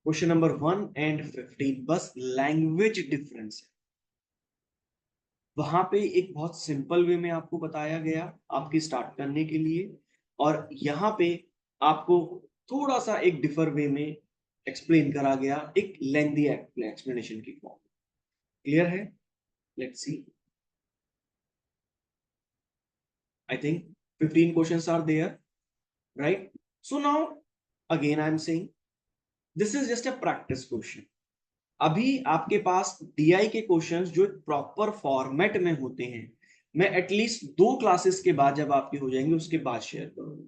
क्वेश्चन नंबर 1 and 15, बस लैंग्वेज डिफरेंस है। वहां पे एक बहुत सिंपल वे में आपको बताया गया आपकी स्टार्ट करने के लिए, और यहाँ पे आपको थोड़ा सा एक डिफर वे में एक्सप्लेन करा गया, एक लेंथी एक्सप्लेनेशन की फॉर्म। क्लियर है? Let's see. I think 15 questions are there, right? So now again I am saying this is just a practice question. अभी आपके पास DI के क्वेश्चंस जो प्रॉपर फॉर्मेट में होते हैं, मैं एटलीस्ट 2 क्लासेस के बाद जब आपके हो जाएंगे उसके बाद शेयर करूंगा,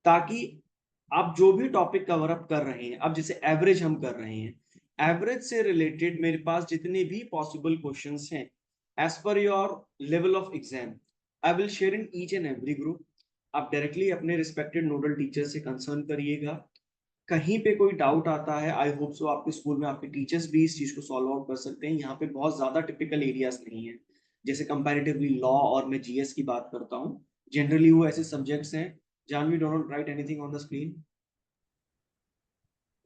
ताकि आप जो भी टॉपिक कवर अप कर रहे हैं, अब जैसे एवरेज हम कर रहे हैं, एवरेज से रिलेटेड मेरे पास जितने भी पॉसिबल क्वेश्चंस हैं as per your level of exam, I will share in each and every group. आप डायरेक्टली अपने रिस्पेक्टेड नोडल टीचर से कंसर्न करिएगा. कहीं पे कोई डाउट आता है, आई होप सो आपके स्कूल में आपके टीचर्स भी इस चीज को सॉल्व आउट कर सकते हैं. यहाँ पे बहुत ज्यादा टिपिकल एरियाज नहीं है, जैसे कंपैरेटिवली लॉ और मैं जीएस की बात करता हूँ. जनरली वो ऐसे सब्जेक्ट्स हैं. Janvi, don't write anything on the screen,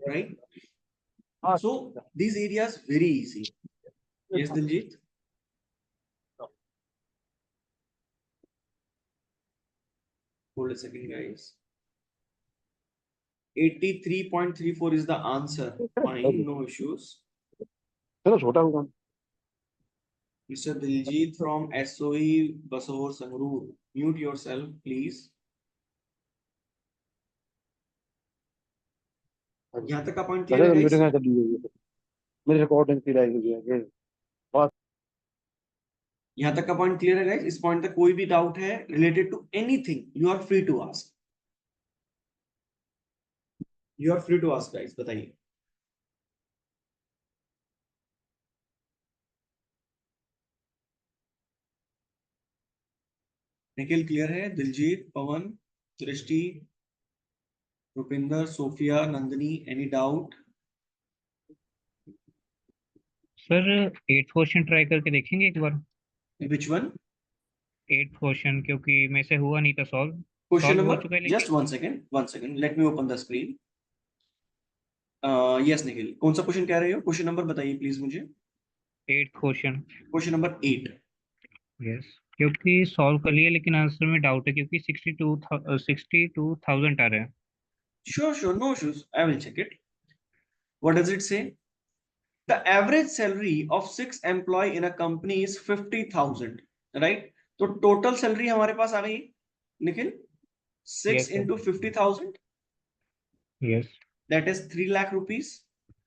right? So these areas very easy. Yes, Diljit. Hold a second, guys. 83.34 is the answer. Fine, no issues. चलो छोटा होगा. Mr. Diljit from SOE Basor Sangrur, mute yourself, please. यहाँ तक का पॉइंट क्लियर है मेरे गाइस? चली गई है, मेरे रिकॉर्डिंग की रह गई है. यहाँ तक का पॉइंट क्लियर है गाइस? इस पॉइंट तक कोई भी डाउट है related to anything, you are free to ask. You are free to ask guys, बताइए. निखिल क्लियर है? Diljit, Pawan, Drishti, Rupinder, Sophia, Nandini, any doubt? Sir 8th question try करके देखेंगे एक बार. Which one? 8th क्वेश्चन, क्योंकि मेरे से हुआ नहीं था सॉल्व. क्वेश्चन सॉल्व हो नंबर, चुका है जस्ट लेकिन. 1 second, let me open the screen. Yes Nikhil, कौन सा क्वेश्चन कह रहे हो? क्वेश्चन नंबर बताइए प्लीज मुझे. 8th question. Question number 8. Yes, क्योंकि सॉल्व कर लिए लेकिन आंसर में डाउट है, क्योंकि 62,000 आ रहे हैं. Sure, no issues. I will check it. What does it say? The average salary of 6 employee in a company is 50,000, right? तो टोटल सैलरी हमारे पास आ गई Nikhil, 6 Yes, sir. into 50,000, yes. that is 3 lakh rupees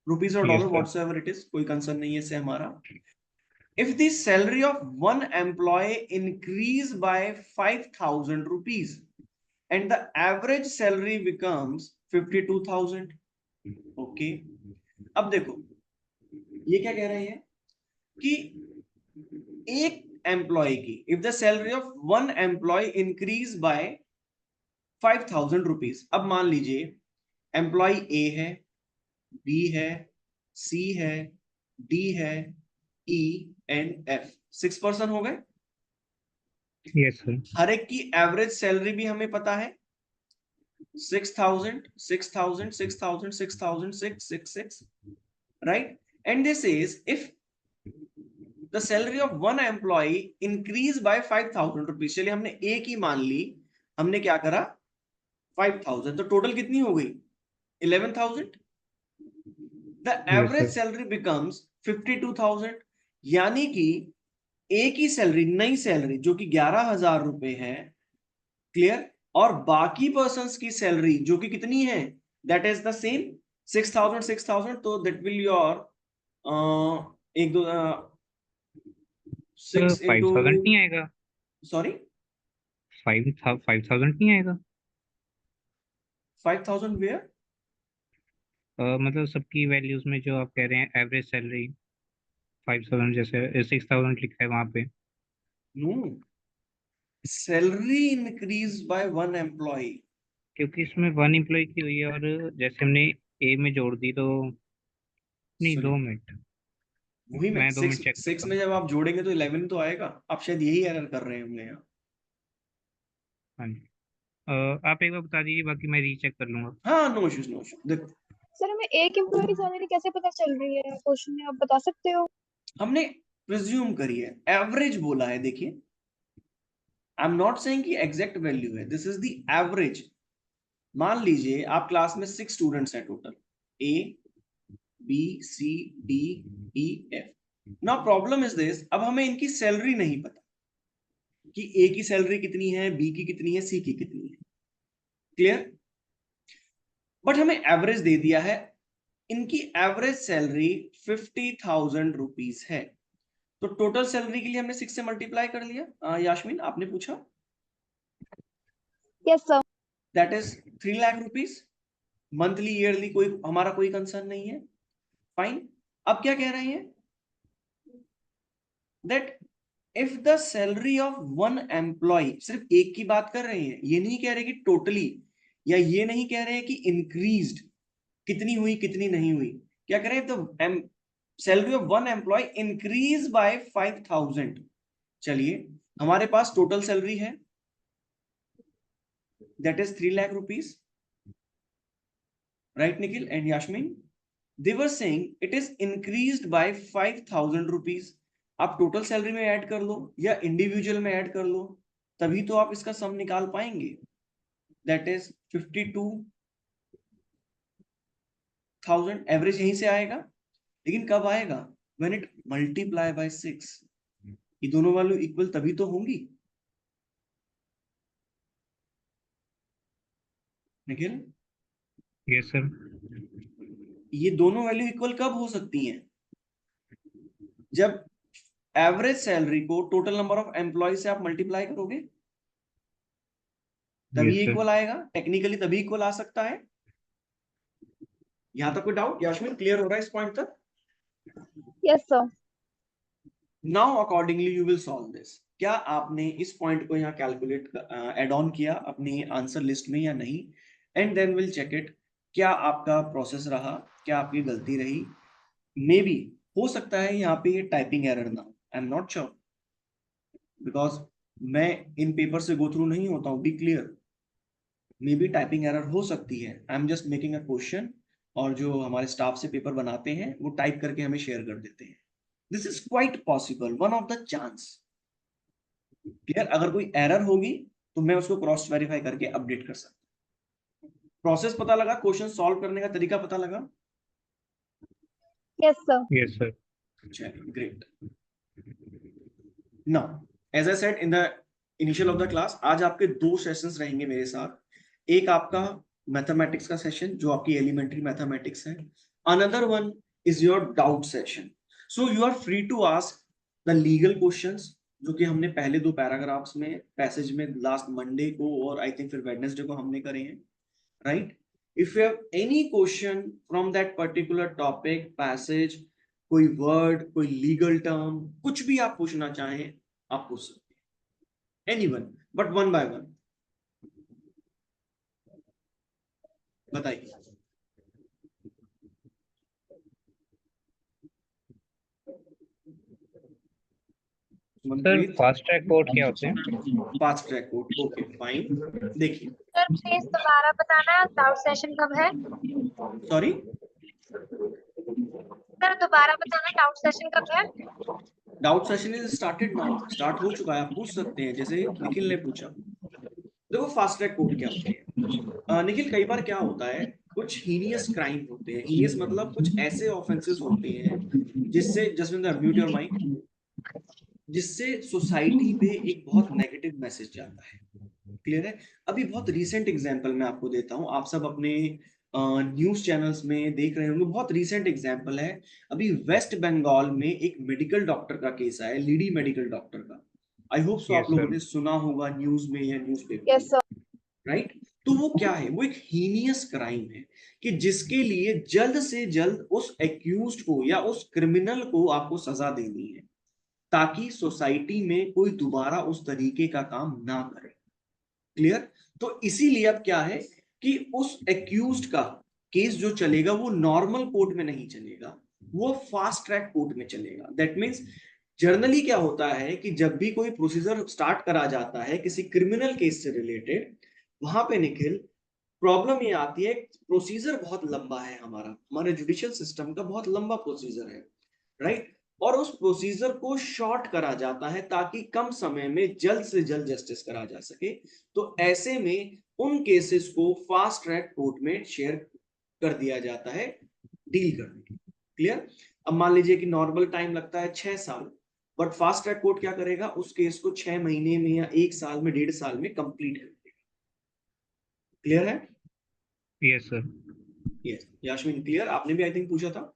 or Yes, dollar, sir. whatsoever it is, कोई कंसर्न नहीं है इससे हमारा. If the salary of one employee increase by 5,000 rupees and the average salary becomes 52,000, okay. अब देखो ये क्या कह रहे हैं कि एक एम्प्लॉय की, if the salary of one employ increase by 5,000 rupees. अब मान लीजिए एम्प्लॉय ए है, बी है, सी है, डी है, ई एंड एफ. 6 पर्सन हो गए. Yes sir. हर एक की एवरेज सैलरी भी हमें पता है, 6,000, 6,000, 6,000, 6,000, 666, right? And this is if the salary of one employee increase by 5,000 rupees. चलिए हमने ए की मान ली, हमने क्या करा 5,000, तो टोटल कितनी हो गई 11,000. The average salary becomes 52,000. यानी कि ए की सैलरी, नई सैलरी जो कि 11,000 रुपए है, क्लियर, और बाकी पर्संस की सैलरी जो कि कितनी है, दैट इज द सेम 6,000 6,000. तो दैट विल योर 6 into 5,000 नहीं आएगा. sorry 5,000 नहीं आएगा. 5,000 where? मतलब सबकी वैल्यूज में जो आप कह रहे हैं एवरेज सैलरी 5,000, जैसे 6,000 लिखा है वहां पे. No, salary increase by one employee. क्योंकि इसमें 1 एम्प्लॉय की हुई है, और जैसे हमने ए में जोड़ दी तो नहीं. 2 मिनट, वही में मैं 2 मिनट 6 चेक 6 में जब आप जोड़ेंगे तो 11 तो आएगा. आप शायद यही एरर कर रहे होंगे यहाँ. हाँ जी. आप एक बार बता दीजिए, बाकी मैं रीचेक कर लूंगा. हाँ, नो इश्यूज नो इश्यूज. देखो सर हमें एक एम्प्लॉय की सैलरी कैसे पता चल रही है क्वेश्चन में, आप बता सकते हो? हमने प्रिज्यूम करी है, एवरेज बोला है. देखिए आई एम नॉट सेइंग कि एग्जैक्ट वैल्यू है, दिस इज द एवरेज. मान लीजिए आप क्लास में 6 स्टूडेंट्स हैं टोटल, a b c d e f. Now problem is this, अब हमें इनकी सैलरी नहीं पता. कि ए की सैलरी कितनी है, बी की कितनी है, सी की कितनी है। क्लियर? बट हमें एवरेज दे दिया है, इनकी एवरेज सैलरी 50,000 रुपीज है, तो टोटल सैलरी के लिए हमने 6 से मल्टीप्लाई कर लिया। यास्मीन आपने पूछा, yes sir. That is 3 lakh rupees. Monthly yearly कोई हमारा कोई कंसर्न नहीं है, फाइन। अब क्या कह रहे हैं, that if the salary of one employ, सिर्फ एक की बात कर रहे हैं, ये नहीं कह रहे कि टोटली, या ये नहीं कह रहे हैं कि इंक्रीज्ड, कितनी हुई कितनी नहीं हुई, क्या कह रहे हैं, the salary of one employ increase by 5,000। चलिए, हमारे पास टोटल सैलरी है that is 3 lakh rupees, right Nikhil and Yasmin? They were saying it is increased by 5,000 rupees। आप टोटल सैलरी में ऐड कर लो या इंडिविजुअल में ऐड कर लो, तभी तो आप इसका सम निकाल पाएंगे। That is 52,000। एवरेज यहीं से आएगा, लेकिन कब आएगा, व्हेन इट मल्टीप्लाई बाय 6। ये दोनों वैल्यू इक्वल तभी तो होंगी। Nikhil, yes sir. ये दोनों वैल्यू इक्वल कब हो सकती हैं, जब एवरेज सैलरी को टोटल नंबर ऑफ एम्प्लॉय से आप मल्टीप्लाई करोगे, तभी Yes, sir. इक्वल आएगा। टेक्निकली तभी इक्वल आ सकता है। यहां तक कोई डाउट? यास्मीन क्लियर हो रहा है इस पॉइंट तक? Yes sir. Now accordingly you will solve this. क्या आपने इस पॉइंट को यहाँ कैलकुलेट एड ऑन किया अपनी आंसर लिस्ट में या नहीं? And then will check it, क्या आपका प्रोसेस रहा, क्या आपकी गलती रही। मे बी हो सकता है यहाँ पे ये टाइपिंग एरर ना, I am not sure, because मैं इन पेपर से गो थ्रू नहीं होता हूँ, be clear. May be typing error हो सकती है, I am just making a question, और जो हमारे स्टाफ से पेपर बनाते हैं वो टाइप करके हमें शेयर कर देते हैं। This is quite possible, one of the chance. Clear? अगर कोई एरर होगी तो मैं उसको क्रॉस वेरीफाई करके अपडेट कर सकता हूँ। प्रोसेस पता लगा, क्वेश्चन सॉल्व करने का तरीका पता लगा? Yes sir. Yes, sir. चलिए, great. Now as I said in the initial of the class, आज आपके 2 सेशंस रहेंगे मेरे साथ। एक आपका मैथमेटिक्स का सेशन जो आपकी एलिमेंट्री मैथमेटिक्स है, another one is your doubt session. So you are free to ask the legal questions, जो कि हमने पहले 2 पैराग्राफ्स में पैसेज में लास्ट मंडे को और आई थिंक फिर वेडनेसडे को हमने करे हैं, right? If you have any question from that particular topic, passage, कोई वर्ड, कोई लीगल टर्म, कुछ भी आप पूछना चाहें आप पूछ सकते हैं, anyone, but one by one. बताइए। सर फास्ट ट्रैक कोड क्या होते हैं? Fast track code, okay fine. देखिए, सर प्लीज दोबारा बताना डाउट सेशन कब है? सॉरी, सर दोबारा बताना डाउट सेशन कब है? Doubt session is started now, start हो चुका है, आप पूछ सकते हैं जैसे निखिल ने पूछा। देखो फास्ट ट्रैक कोर्ट क्या होते हैं निखिल, कई बार क्या होता है, कुछ हीनियस क्राइम होते हैं। हीनियस मतलब कुछ ऐसे ऑफेंसेस होते हैं जिससे, जस्ट म्यूट योर माइक, जिससे सोसाइटी पे एक बहुत नेगेटिव मैसेज जाता है। क्लियर है? अभी बहुत रीसेंट एग्जांपल मैं आपको देता हूं, आप सब अपने न्यूज चैनल्स में देख रहे होंगे, बहुत रीसेंट एग्जांपल है। अभी वेस्ट बंगाल में एक मेडिकल डॉक्टर का केस आया, लेडी मेडिकल डॉक्टर का। आई होप सो आप लोगों ने सुना होगा न्यूज में या न्यूज़पेपर यस सर। राइट? तो वो क्या है, वो एक हीनियस क्राइम है कि जिसके लिए जल्द से जल्द उस एक्यूज्ड को या उस क्रिमिनल को आपको सजा देनी है, ताकि सोसाइटी में कोई दोबारा उस तरीके का काम ना करे। क्लियर? तो इसीलिए अब क्या है कि उस एक्यूज्ड का केस जो चलेगा वो नॉर्मल कोर्ट में नहीं चलेगा, वो फास्ट ट्रैक कोर्ट में चलेगा। दैट मीन्स जनरली क्या होता है कि जब भी कोई प्रोसीजर स्टार्ट करा जाता है किसी क्रिमिनल केस से रिलेटेड, वहां पे निखिल प्रॉब्लम ये आती है, प्रोसीजर बहुत लंबा है, हमारे जुडिशियल सिस्टम का बहुत लंबा प्रोसीजर है, राइट? और उस प्रोसीजर को शॉर्ट करा जाता है ताकि कम समय में जल्द से जल्द जस्टिस करा जा सके। तो ऐसे में उन केसेस को फास्ट ट्रैक कोर्ट में शेयर कर दिया जाता है डील करने के। क्लियर? अब मान लीजिए कि नॉर्मल टाइम लगता है 6 साल, बट फास्ट ट्रैक कोर्ट क्या करेगा, उस केस को 6 महीने में या 1 साल में, 1.5 साल में कंप्लीट कर देगा। क्लियर है? Yes sir. Yes Yasmin clear? आपने भी आई थिंक पूछा था।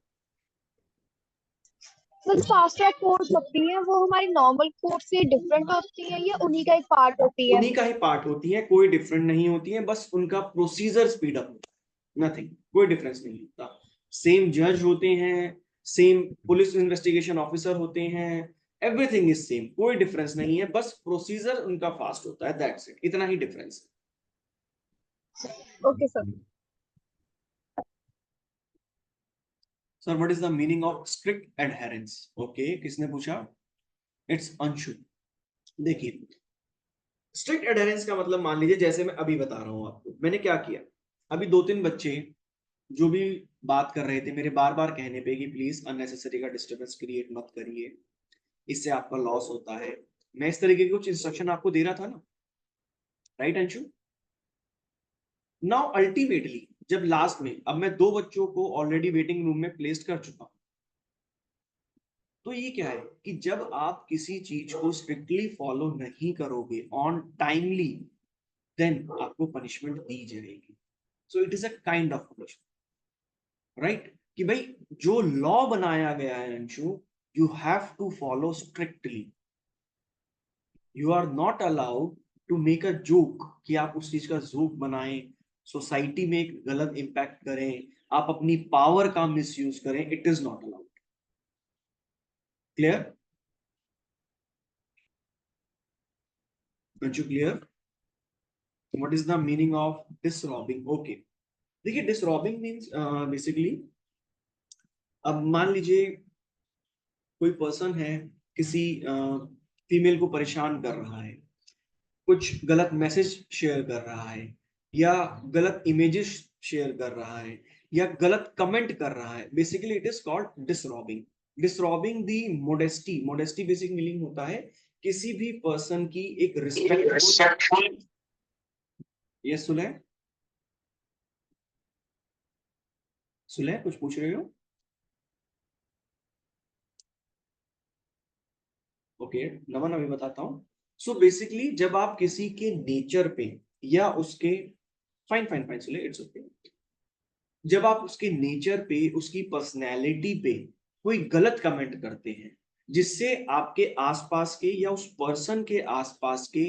सर फास्ट ट्रैक कोर्ट होती है वो हमारी नॉर्मल कोर्ट से डिफरेंट होती है या उन्हीं का एक पार्ट होती है? उन्हीं का ही पार्ट होती है, कोई डिफरेंट नहीं होती है, बस उनका प्रोसीजर स्पीड अप होता है, नथिंग, कोई डिफरेंस नहीं होता। सेम जज होते हैं, सेम पुलिस इन्वेस्टिगेशन ऑफिसर होते हैं, एवरीथिंग इज सेम, कोई डिफरेंस नहीं है, बस प्रोसीजर उनका फास्ट होता है, दैट्स इट, इतना ही डिफरेंस है। Okay sir. Sir what is the meaning of strict adherence? Okay, किसने पूछा? इट्स अंशु। देखिए स्ट्रिक्ट एडहेरेंस का मतलब, मान लीजिए जैसे मैं अभी बता रहा हूं आपको, मैंने क्या किया, अभी 2-3 बच्चे जो भी बात कर रहे थे, मेरे बार बार कहने पे कि प्लीज अननेसेसरी का डिस्टर्बेंस क्रिएट मत करिए, इससे आपका लॉस होता है, मैं इस तरीके के कुछ इंस्ट्रक्शन आपको दे रहा था ना, राइट अंशु? नाउ अल्टीमेटली जब लास्ट में, अब मैं 2 बच्चों को ऑलरेडी वेटिंग रूम में प्लेस्ड कर चुका हूं, तो ये क्या है कि जब आप किसी चीज को स्ट्रिक्टली फॉलो नहीं करोगे ऑन टाइमली, देन आपको पनिशमेंट दी जाएगी। So it is a kind of punishment, right? कि भाई जो लॉ बनाया गया है Anshu, you have to follow strictly, you are not allowed to make a joke, कि आप उस चीज का जोक बनाएं, सोसाइटी में एक गलत इंपैक्ट करें, आप अपनी पावर का मिसयूज करें, it is not allowed. Clear Anshu? Clear? What is the meaning of disrobing? Okay, देखिए डिसरॉबिंग मीन्स बेसिकली, अब मान लीजिए कोई पर्सन है, किसी फीमेल को परेशान कर रहा है, कुछ गलत मैसेज शेयर कर रहा है, या गलत इमेजेस शेयर कर रहा है, या गलत कमेंट कर रहा है, basically it is called disrobing. Disrobing the modesty, modesty basic meaning होता है किसी भी पर्सन की एक रिस्पेक्टफुल, ये सुलह, सुलह कुछ पूछ रहे हो? ओके नमन, अभी बताता हूँ। सो बेसिकली जब आप किसी के नेचर पे या उसके, fine fine fine Sule, it's okay, जब आप उसके नेचर पे, उसकी पर्सनैलिटी पे कोई गलत कमेंट करते हैं, जिससे आपके आसपास के या उस पर्सन के आसपास के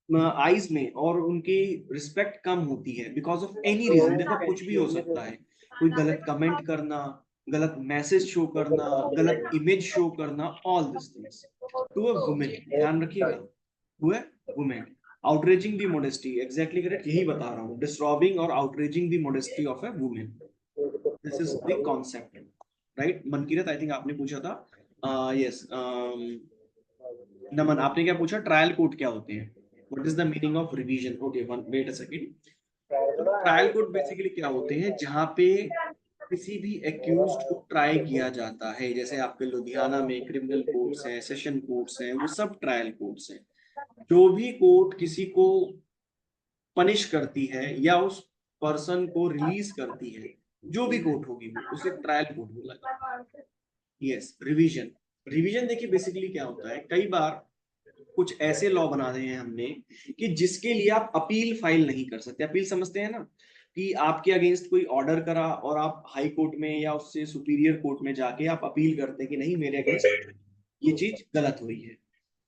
आईज में और उनकी रिस्पेक्ट कम होती है बिकॉज ऑफ एनी रीजन, देखो कुछ भी हो सकता है, कोई गलत कमेंट करना, गलत मैसेज शो करना, गलत इमेज शो करना, all this things to a women, ध्यान रखिएगा, to a women, outraging the modesty, exactly correct, यही बता रहा हूँ, डिस्टर्बिंग और outraging the modesty of a women, this is the concept, right? Mankirat I think आपने पूछा था, यस नमन आपने क्या पूछा, ट्रायल कोर्ट क्या होते हैं, what is the meaning of revision? Okay one wait a second. तो ट्रायल कोर्ट बेसिकली क्या होते हैं, जहां पे किसी भी एक्यूज्ड को ट्राई किया जाता है, जैसे आपके लुधियाना में क्रिमिनल कोर्ट्स हैं, सेशन कोर्ट्स हैं, वो सब ट्रायल कोर्ट्स हैं। जो भी कोर्ट किसी को पनिश करती है या उस पर्सन को रिलीज करती है, जो भी कोर्ट होगी वो, उसे ट्रायल कोर्ट बोला जाता है। यस रिवीजन, रिवीजन देखिए बेसिकली क्या होता है, कई बार कुछ ऐसे लॉ बना रहे हैं हमने कि जिसके लिए आप अपील फाइल नहीं कर सकते, अपील समझते हैं ना, कि आपके अगेंस्ट कोई ऑर्डर करा और आप हाई कोर्ट में या उससे सुपीरियर कोर्ट में जाके आप अपील करते हैं कि नहीं मेरे अगेंस्ट ये चीज गलत हुई है,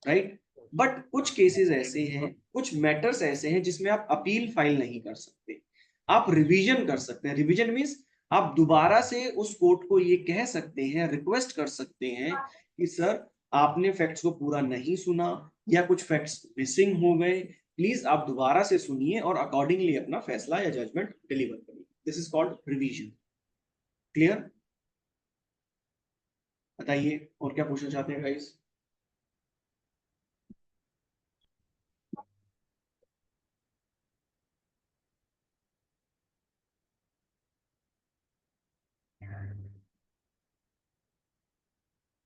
राइट? बट कुछ केसेस ऐसे हैं, कुछ मैटर्स ऐसे हैं जिसमें आप अपील फाइल नहीं कर सकते, आप रिवीजन कर सकते हैं। रिवीजन मीन्स आप दोबारा से उस कोर्ट को ये कह सकते हैं, रिक्वेस्ट कर सकते हैं कि सर आपने फैक्ट्स को पूरा नहीं सुना या कुछ फैक्ट्स मिसिंग हो गए, प्लीज आप दोबारा से सुनिए और अकॉर्डिंगली अपना फैसला या जजमेंट डिलीवर करिए, this is called revision. Clear? बताइए और क्या पूछना चाहते हैं guys?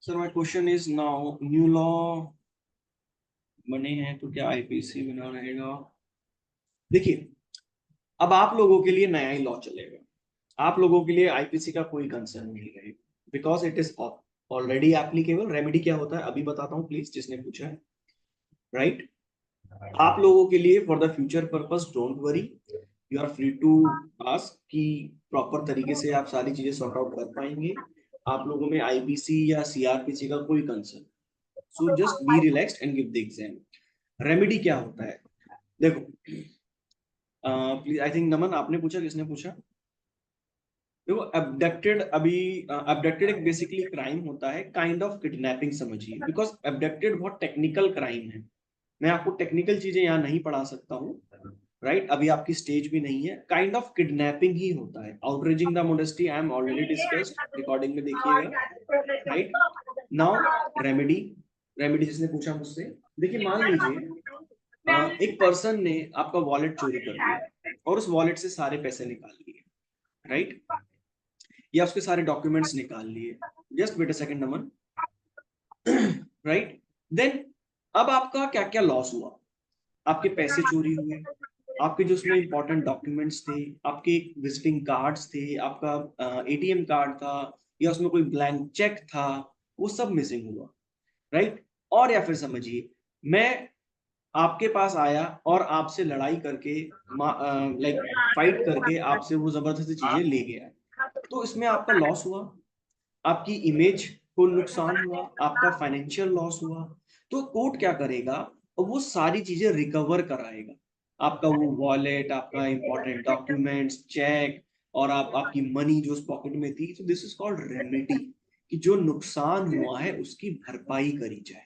Sir my question is now, new law बने हैं तो क्या आईपीसी बना रहेगा? देखिए अब आप लोगों के लिए नया ही लॉ चलेगा, आप लोगों के लिए आईपीसी का कोई कंसर्न नहीं रहेगा, because it is already applicable. Remedy क्या होता है अभी बताता हूँ प्लीज, जिसने पूछा है, राइट। आप लोगों के लिए for the future purpose don't worry, you are free to ask कि प्रॉपर तरीके से आप सारी चीजें सॉर्ट आउट कर पाएंगे। आप लोगों में आईपीसी या सीआरपीसी का कोई concern, so just be relaxed and give the exam. Remedy क्या होता है देखो, प्लीज आई थिंक नमन आपने पूछा, किसने पूछा? देखो अबडक्टेड, अभी अबडक्टेड एक बेसिकली क्राइम होता है, काइंड ऑफ किडनैपिंग समझिए, बिकॉज अबडक्टेड बहुत टेक्निकल क्राइम है। मैं आपको टेक्निकल चीजें यहाँ नहीं पढ़ा सकता हूँ, राइट अभी आपकी स्टेज भी नहीं है। काइंड ऑफ किडनैपिंग ही होता है। Outraging the modesty I am already discussed, recording में देखिएगा, राइट। नाउ रेमेडी, रेमेडी जिसने पूछा मुझसे, देखिए मान लीजिए एक पर्सन ने आपका वॉलेट चोरी कर दिया और उस वॉलेट से सारे पैसे निकाल लिए, राइट, या उसके सारे डॉक्यूमेंट्स निकाल लिए। Just wait a second Naman, right. Then अब आपका क्या क्या लॉस हुआ? आपके पैसे चोरी हुए, आपके जो उसमें इंपॉर्टेंट डॉक्यूमेंट्स थे, आपके विजिटिंग कार्ड्स थे, आपका एटीएम कार्ड था, या उसमें कोई ब्लैंक चेक था, वो सब मिसिंग हुआ, राइट। और या फिर समझिए मैं आपके पास आया और आपसे लड़ाई करके, लाइक फाइट करके आपसे वो जबरदस्ती चीजें ले गया, तो इसमें आपका लॉस हुआ, आपकी इमेज को नुकसान हुआ, आपका फाइनेंशियल लॉस हुआ। तो कोर्ट क्या करेगा, और वो सारी चीजें रिकवर कराएगा, आपका वो वॉलेट, आपका इंपॉर्टेंट डॉक्यूमेंट्स, चेक, और आपकी मनी जो उस पॉकेट में थी। तो दिस इज कॉल्ड रेमेडी, कि जो नुकसान हुआ है उसकी भरपाई करी जाए।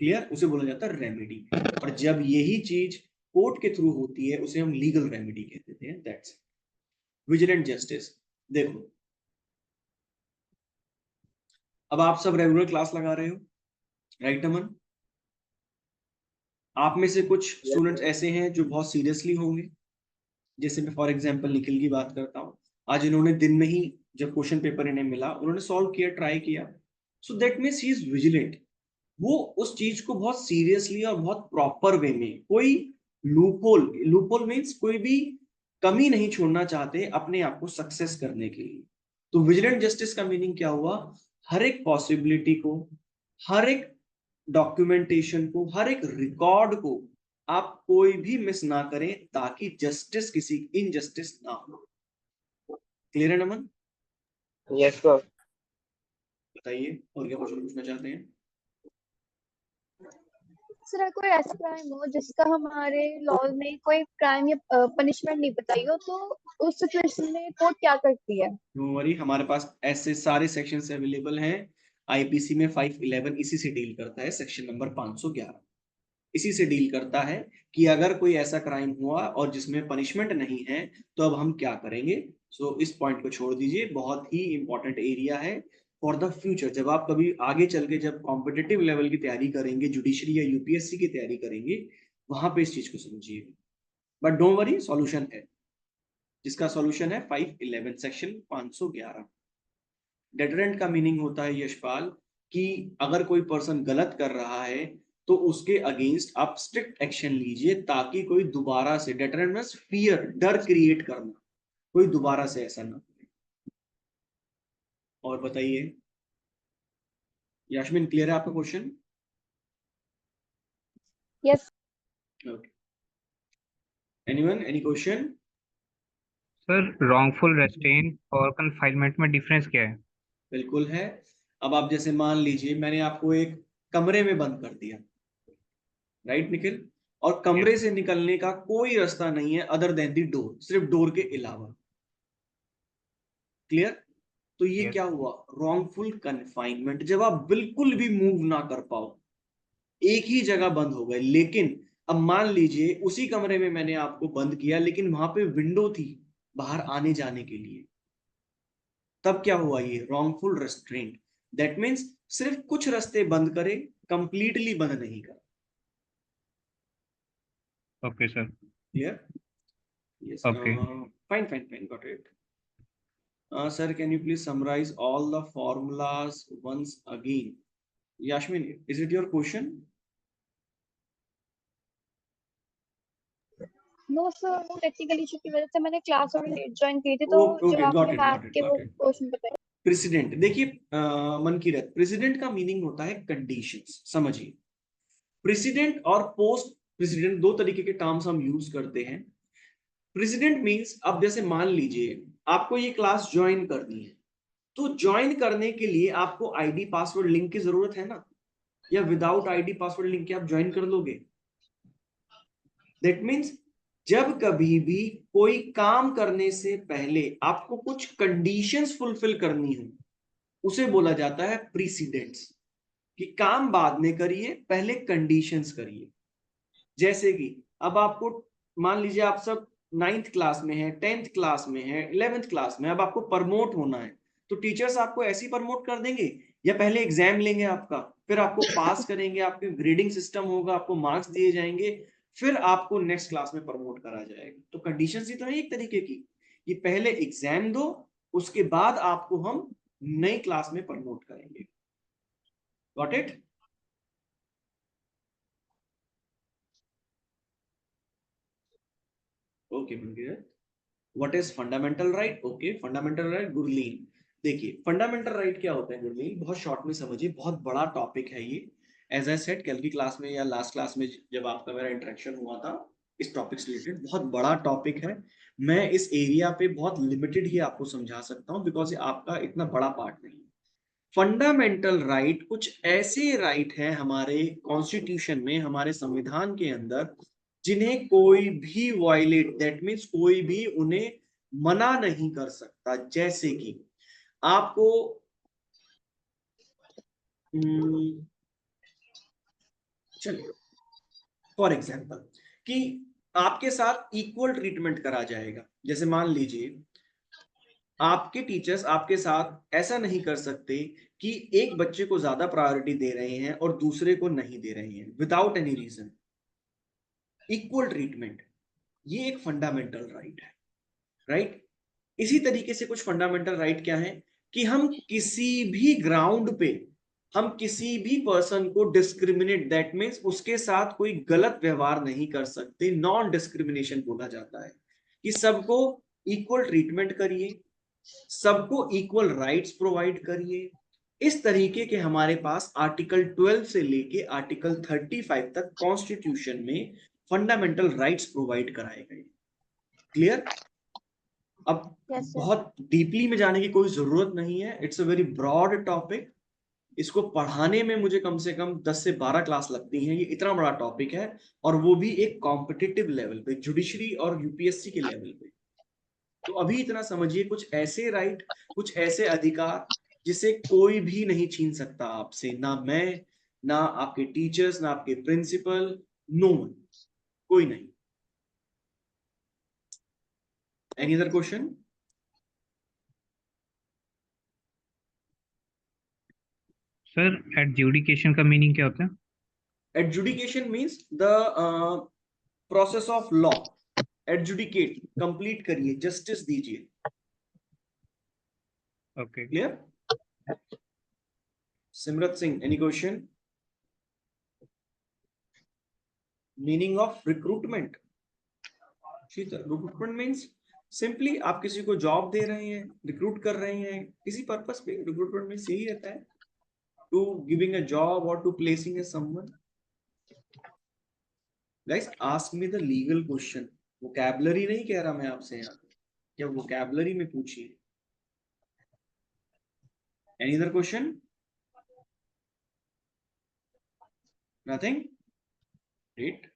क्लियर? उसे बोला जाता है रेमेडी। और जब यही चीज कोर्ट के थ्रू होती है उसे हम लीगल रेमेडी कहते हैं। That's vigilant justice. देखो अब आप सब रेगुलर क्लास लगा रहे हो, राइट अमन? आप में से कुछ स्टूडेंट्स ऐसे हैं जो बहुत सीरियसली होंगे, जैसे मैं फॉर एग्जांपल निखिल की बात करता हूँ। आज इन्होंने दिन में ही जब क्वेश्चन पेपर इन्हें मिला उन्होंने सॉल्व किया, ट्राई किया, so that means he is vigilant. वो उस चीज को बहुत सीरियसली और बहुत प्रॉपर वे में, कोई लूपहोल, लूपहोल मीन्स कोई भी कमी नहीं छोड़ना चाहते अपने आप को सक्सेस करने के लिए। तो विजिलेंट जस्टिस का मीनिंग क्या हुआ? हर एक पॉसिबिलिटी को, हर एक डॉक्यूमेंटेशन को, हर एक रिकॉर्ड को आप कोई भी मिस ना करें, ताकि जस्टिस, किसी इनजस्टिस ना हो। क्लियर है नमन? Yes sir. बताइए और क्या क्वेश्चन पूछना चाहते हैं? सर कोई ऐसा क्राइम हो जिसका हमारे लॉ में कोई क्राइम या पनिशमेंट नहीं बताई हो, तो उस सिचुएशन में कोर्ट क्या करती है? डोंट वरी, हमारे पास ऐसे सारे सेक्शंस अवेलेबल हैं। आईपीसी में 511 इसी से डील करता है, सेक्शन नंबर 511 इसी से डील करता है कि अगर कोई ऐसा क्राइम हुआ और जिसमें पनिशमेंट नहीं है तो अब हम क्या करेंगे। सो इस पॉइंट को छोड़ दीजिए, बहुत ही इंपॉर्टेंट एरिया है फॉर द फ्यूचर। जब आप कभी आगे चल के जब कॉम्पिटिटिव लेवल की तैयारी करेंगे, जुडिशरी या यूपीएससी की तैयारी करेंगे, वहां पे इस चीज को समझिए। बट डोंट वरी, सॉल्यूशन है, जिसका सॉल्यूशन है 511 सेक्शन 511। डेटरेंट का मीनिंग होता है यशपाल, कि अगर कोई पर्सन गलत कर रहा है तो उसके अगेंस्ट आप स्ट्रिक्ट एक्शन लीजिए, ताकि कोई दोबारा से, डेटरेंट मींस फियर, डर क्रिएट करना, कोई दोबारा से ऐसा ना करे। और बताइए यास्मीन, क्लियर है आपका question? Yes. Okay, anyone, any question? Sir wrongful restrain और कन्फाइनमेंट में डिफरेंस क्या है? बिल्कुल है। अब आप जैसे मान लीजिए मैंने आपको एक कमरे में बंद कर दिया, राइट निखिल, और कमरे से निकलने का कोई रास्ता नहीं है अदर देन दी डोर, सिर्फ डोर के अलावा। क्लियर? तो ये Yes. क्या हुआ? Wrongful confinement. जब आप बिल्कुल भी मूव ना कर पाओ, एक ही जगह बंद हो गए। लेकिन अब मान लीजिए उसी कमरे में मैंने आपको बंद किया, लेकिन वहां पे विंडो थी बाहर आने जाने के लिए, तब क्या हुआ? ये रॉन्गफुल रेस्ट्रेंट। दैट मीन्स सिर्फ कुछ रास्ते बंद करे, कंप्लीटली बंद नहीं कर। Okay sir. Clear? Yes, Okay. Fine fine fine, got it. Sir, can you please summarize all the formulas once again? Yashmin, is it your question? No sir, वो टेक्निकल इशू की वजह से मैंने क्लास और लेट ज्वाइन की थी, तो Okay, जो got आपने it, got मैथ it, के got वो it. क्वेश्चन बताए प्रेसिडेंट, देखिए मनकीरत, प्रेसिडेंट का मीनिंग होता है कंडीशंस, समझिए। प्रेसिडेंट और पोस्ट प्रेसिडेंट दो तरीके के टर्म्स हम यूज करते हैं। प्रेसिडेंट मींस, अब जैसे मान लीजिए आपको ये क्लास ज्वाइन करनी है, तो ज्वाइन करने के लिए आपको आईडी पासवर्ड लिंक की जरूरत है ना, या विदाउट आईडी पासवर्ड लिंक के आप ज्वाइन कर लोगे? दैट मीन्स जब कभी भी कोई काम करने से पहले आपको कुछ कंडीशंस फुलफिल करनी हो, उसे बोला जाता है प्रीसीडेंट्स, कि काम बाद में करिए, पहले कंडीशंस करिए। जैसे कि अब आपको मान लीजिए आप सब 9th क्लास में है, 10th क्लास में है, 11th क्लास में, अब आपको प्रमोट होना है, तो टीचर्स आपको ऐसी प्रमोट कर देंगे, या पहले एग्जाम लेंगे आपका, फिर आपको पास करेंगे, आपके ग्रेडिंग सिस्टम होगा, आपको मार्क्स दिए जाएंगे, फिर आपको नेक्स्ट क्लास में प्रमोट करा जाएगा। तो कंडीशंस ही तो है एक तरीके की, कि पहले एग्जाम दो, उसके बाद आपको हम नई क्लास में प्रमोट करेंगे। Got it? Okay Mankirat, what is fundamental right? Okay, fundamental right Gurleen, देखिए फंडामेंटल राइट क्या होता है गुरलीन, बहुत शॉर्ट में समझिए, बहुत बड़ा टॉपिक है ये। एज आई सेड, कल की क्लास में या लास्ट क्लास में जब आपका मेरा इंटरेक्शन हुआ था इस टॉपिक से रिलेटेड, बहुत बड़ा टॉपिक है। मैं इस एरिया पे बहुत लिमिटेड ही आपको समझा सकता हूँ, बिकॉज आपका इतना बड़ा पार्ट नहीं है। फंडामेंटल राइट कुछ ऐसे राइट है हमारे कॉन्स्टिट्यूशन में, हमारे संविधान के अंदर, जिन्हें कोई भी वायलेट, दैट मीन्स कोई भी उन्हें मना नहीं कर सकता। जैसे कि आपको चलिए फॉर एग्जांपल कि आपके साथ इक्वल ट्रीटमेंट करा जाएगा। जैसे मान लीजिए आपके टीचर्स आपके साथ ऐसा नहीं कर सकते कि एक बच्चे को ज्यादा प्रायोरिटी दे रहे हैं और दूसरे को नहीं दे रहे हैं without any reason. Equal treatment, ये एक फंडामेंटल राइट है, राइट? इसी तरीके से कुछ फंडामेंटल राइट क्या है, कि हम किसी भी ग्राउंड पे हम किसी भी पर्सन को डिस्क्रिमिनेट, दैट मीन्स उसके साथ कोई गलत व्यवहार नहीं कर सकते। नॉन डिस्क्रिमिनेशन बोला जाता है, कि सबको इक्वल ट्रीटमेंट करिए, सबको इक्वल राइट्स प्रोवाइड करिए। इस तरीके के हमारे पास आर्टिकल 12 से लेके आर्टिकल 35 तक कॉन्स्टिट्यूशन में फंडामेंटल राइट्स प्रोवाइड कराए गए। क्लियर? अब Yes, sir. बहुत डीपली में जाने की कोई जरूरत नहीं है, it's a very broad topic. इसको पढ़ाने में मुझे कम से कम 10 से 12 क्लास लगती हैं, ये इतना बड़ा टॉपिक है, और वो भी एक कॉम्पिटिटिव लेवल पे, जुडिशरी और यूपीएससी के लेवल पे। तो अभी इतना समझिए, कुछ ऐसे राइट, कुछ ऐसे अधिकार जिसे कोई भी नहीं छीन सकता आपसे, ना मैं, ना आपके टीचर्स, ना आपके प्रिंसिपल, नो वन, कोई नहीं। Any other question? Sir adjudication का मीनिंग क्या होता है? Adjudication means the process of law. Adjudicate, complete करिए, जस्टिस दीजिए। Okay. Clear? Simrat Singh, any question? Meaning of recruitment, Sheetal, recruitment means simply आप किसी को जॉब दे रहे हैं, रिक्रूट कर रहे हैं किसी पर्पस पे। रिक्रूटमेंट मीन्स यही रहता है, टू गिविंग अ जॉब और to placing a someone. Guys ask me the legal question, vocabulary नहीं कह रहा मैं आपसे यहाँ, क्या वोकैबुलरी में पूछिए। Any other question? Nothing? Great.